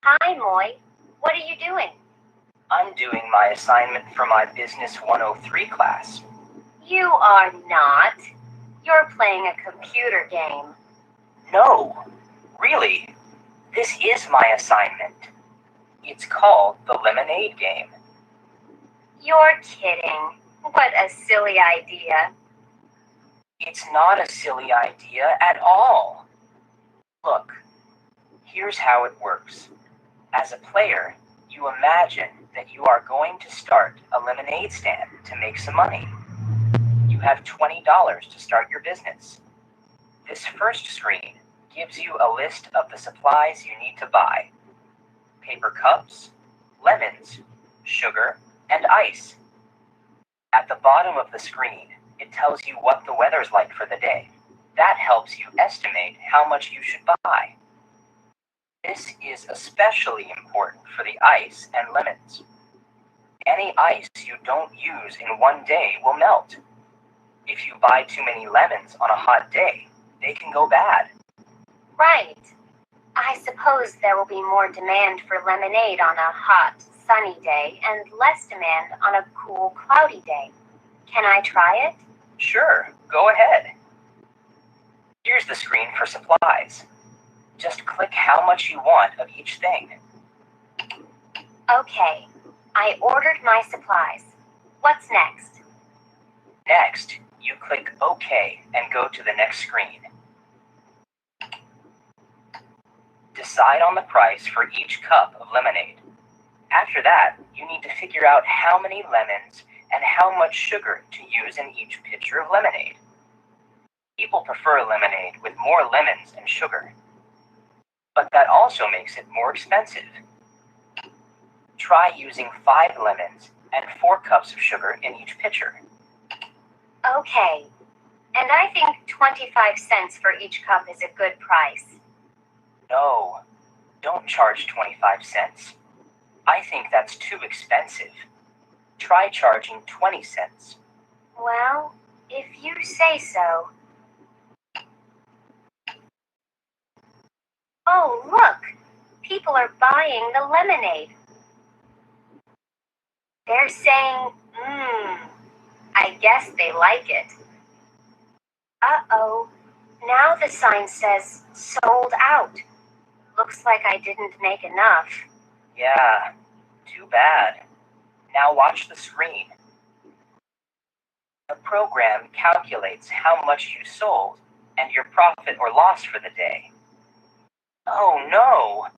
[SPEAKER 6] Hi, Moy. What are you doing?
[SPEAKER 7] I'm doing my assignment for my Business 103 class.
[SPEAKER 6] You are not. You're playing a computer game.
[SPEAKER 7] No, really. This is my assignment. It's called the Lemonade Game.
[SPEAKER 6] You're kidding. What a silly idea.
[SPEAKER 7] It's not a silly idea at all. Look, here's how it works. As a player, you imagine that you are going to start a lemonade stand to make some money. You have $20 to start your business. This first screen gives you a list of the supplies you need to buy: paper cups, lemons, sugar, and ice. At the bottom of the screen, it tells you what the weather's like for the day. That helps you estimate how much you should buy. This is especially important for the ice and lemons. Any ice you don't use in one day will melt. If you buy too many lemons on a hot day, they can go bad.
[SPEAKER 6] Right. I suppose there will be more demand for lemonade on a hot, sunny day and less demand on a cool, cloudy day. Can I try it?
[SPEAKER 7] Sure, go ahead. Here's the screen for supplies. Just click how much you want of each thing.
[SPEAKER 6] Okay. I ordered my supplies. What's next?
[SPEAKER 7] Next, you click OK and go to the next screen. Decide on the price for each cup of lemonade. After that, you need to figure out how many lemons and how much sugar to use in each pitcher of lemonade. People prefer lemonade with more lemons and sugar, but that also makes it more expensive. Try using 5 lemons and 4 cups of sugar in each pitcher.
[SPEAKER 6] Okay. And I think 25 cents for each cup is a good price.
[SPEAKER 7] No, don't charge 25 cents. I think that's too expensive. Try charging 20 cents.
[SPEAKER 6] Well, if you say so. Oh, look! People are buying the lemonade. They're saying, I guess they like it. Uh-oh. Now the sign says, sold out. Looks like I didn't make enough.
[SPEAKER 7] Yeah, too bad. Now watch the screen. The program calculates how much you sold and your profit or loss for the day. Oh no!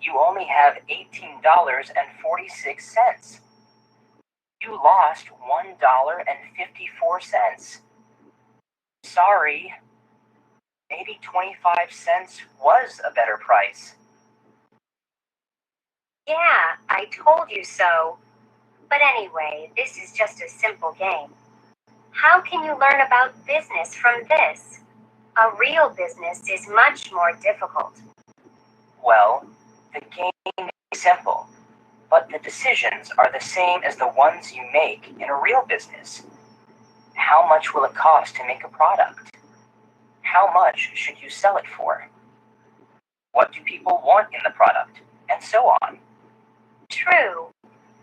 [SPEAKER 7] You only have $18.46. You lost $1.54. Sorry. Maybe 25 cents was a better price.
[SPEAKER 6] Yeah, I told you so. But anyway, this is just a simple game. How can you learn about business from this? A real business is much more difficult.
[SPEAKER 7] Well, the game is simple, but the decisions are the same as the ones you make in a real business. How much will it cost to make a product? How much should you sell it for? What do people want in the product? And so on.
[SPEAKER 6] True,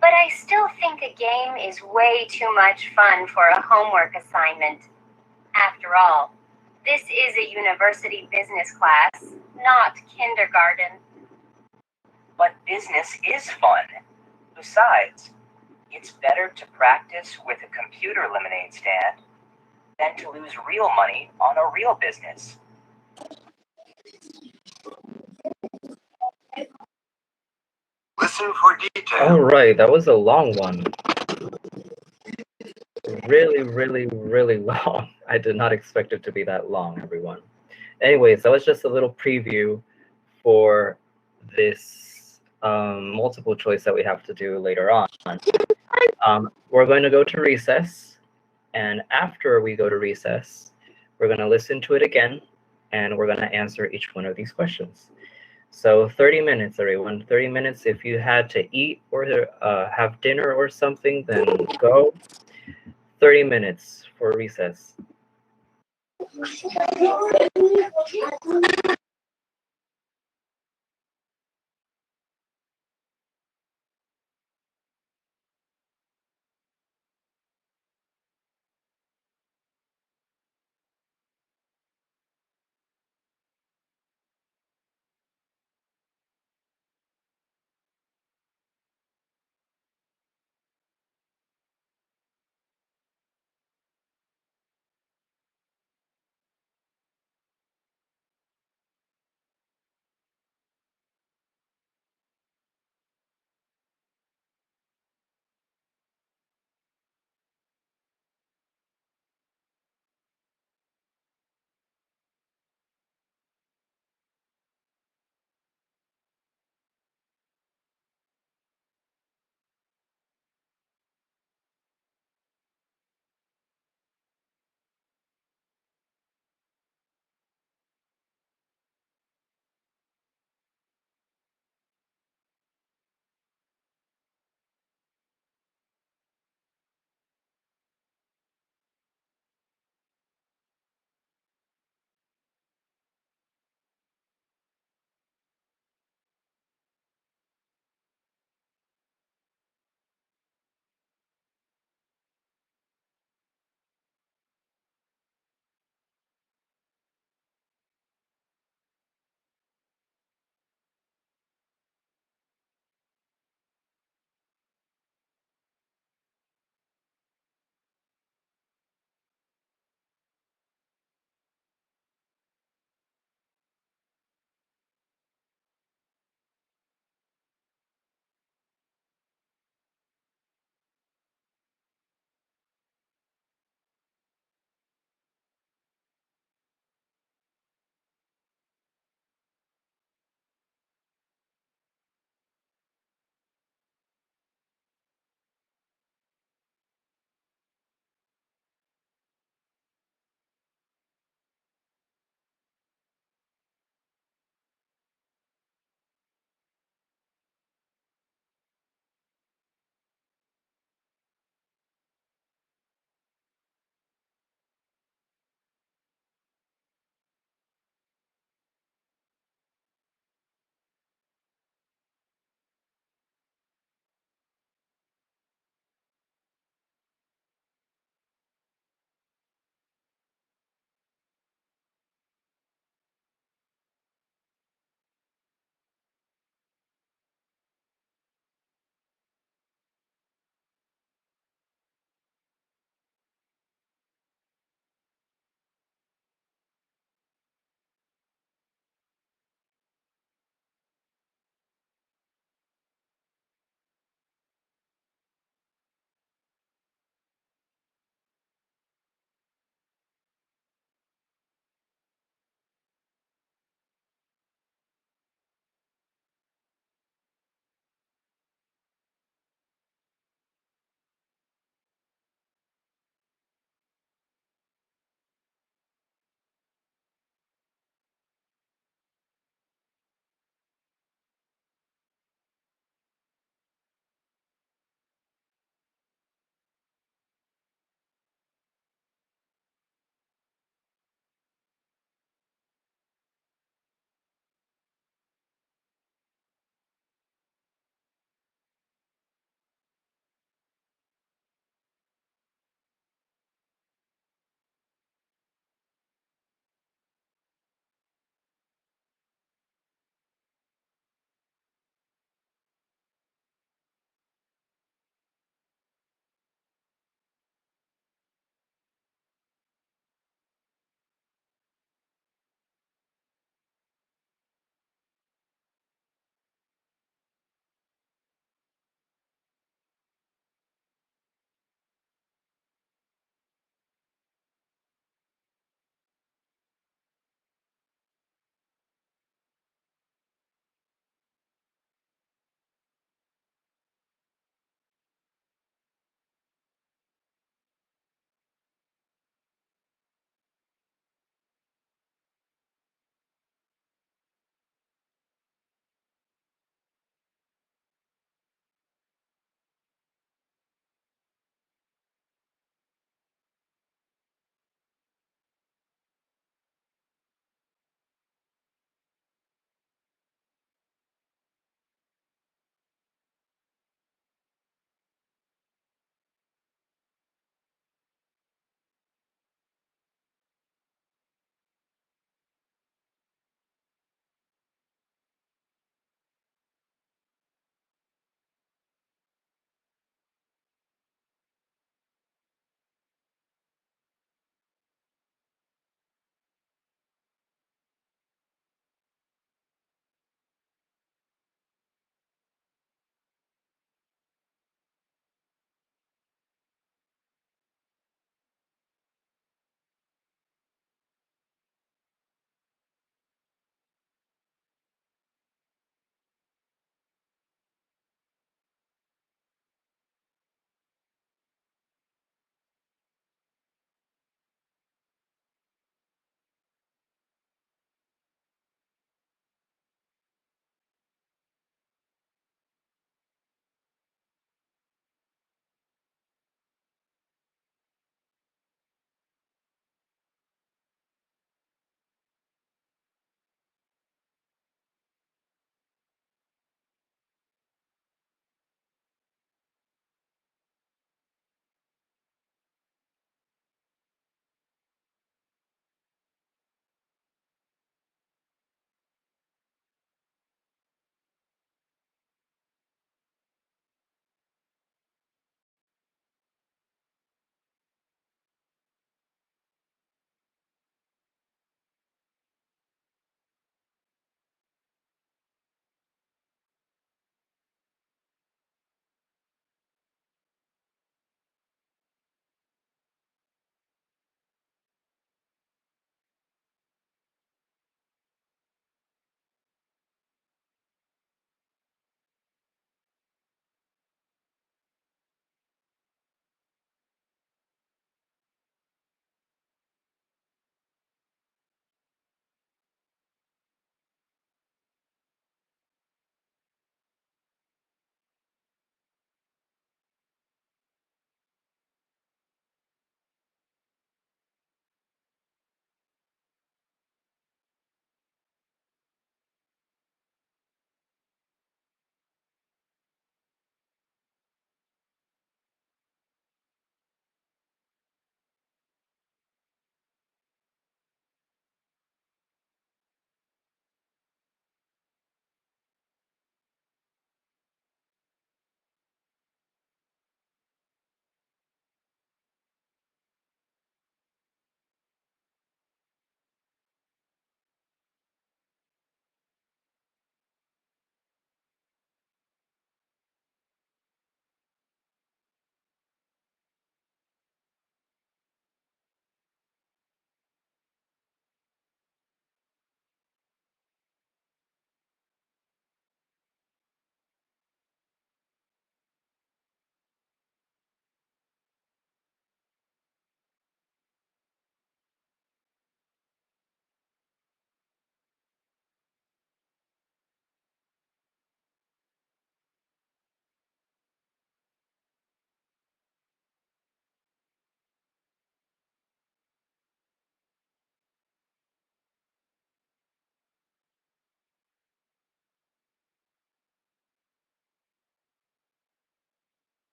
[SPEAKER 6] but I still think a game is way too much fun for a homework assignment. After all, this is a university business class, not kindergarten.
[SPEAKER 7] But business is fun. Besides, it's better to practice with a computer lemonade stand than to lose real money on a real business.
[SPEAKER 5] Listen for details.
[SPEAKER 1] All right, that was a long one. Really, really, really long. I did not expect it to be that long, everyone. Anyways, that was just a little preview for this multiple choice that we have to do later on. We're going to go to recess, and after we go to recess, we're going to listen to it again, and we're going to answer each one of these questions. So 30 minutes, everyone. 30 minutes. If you had to eat or have dinner or something, then go. 30 minutes for recess.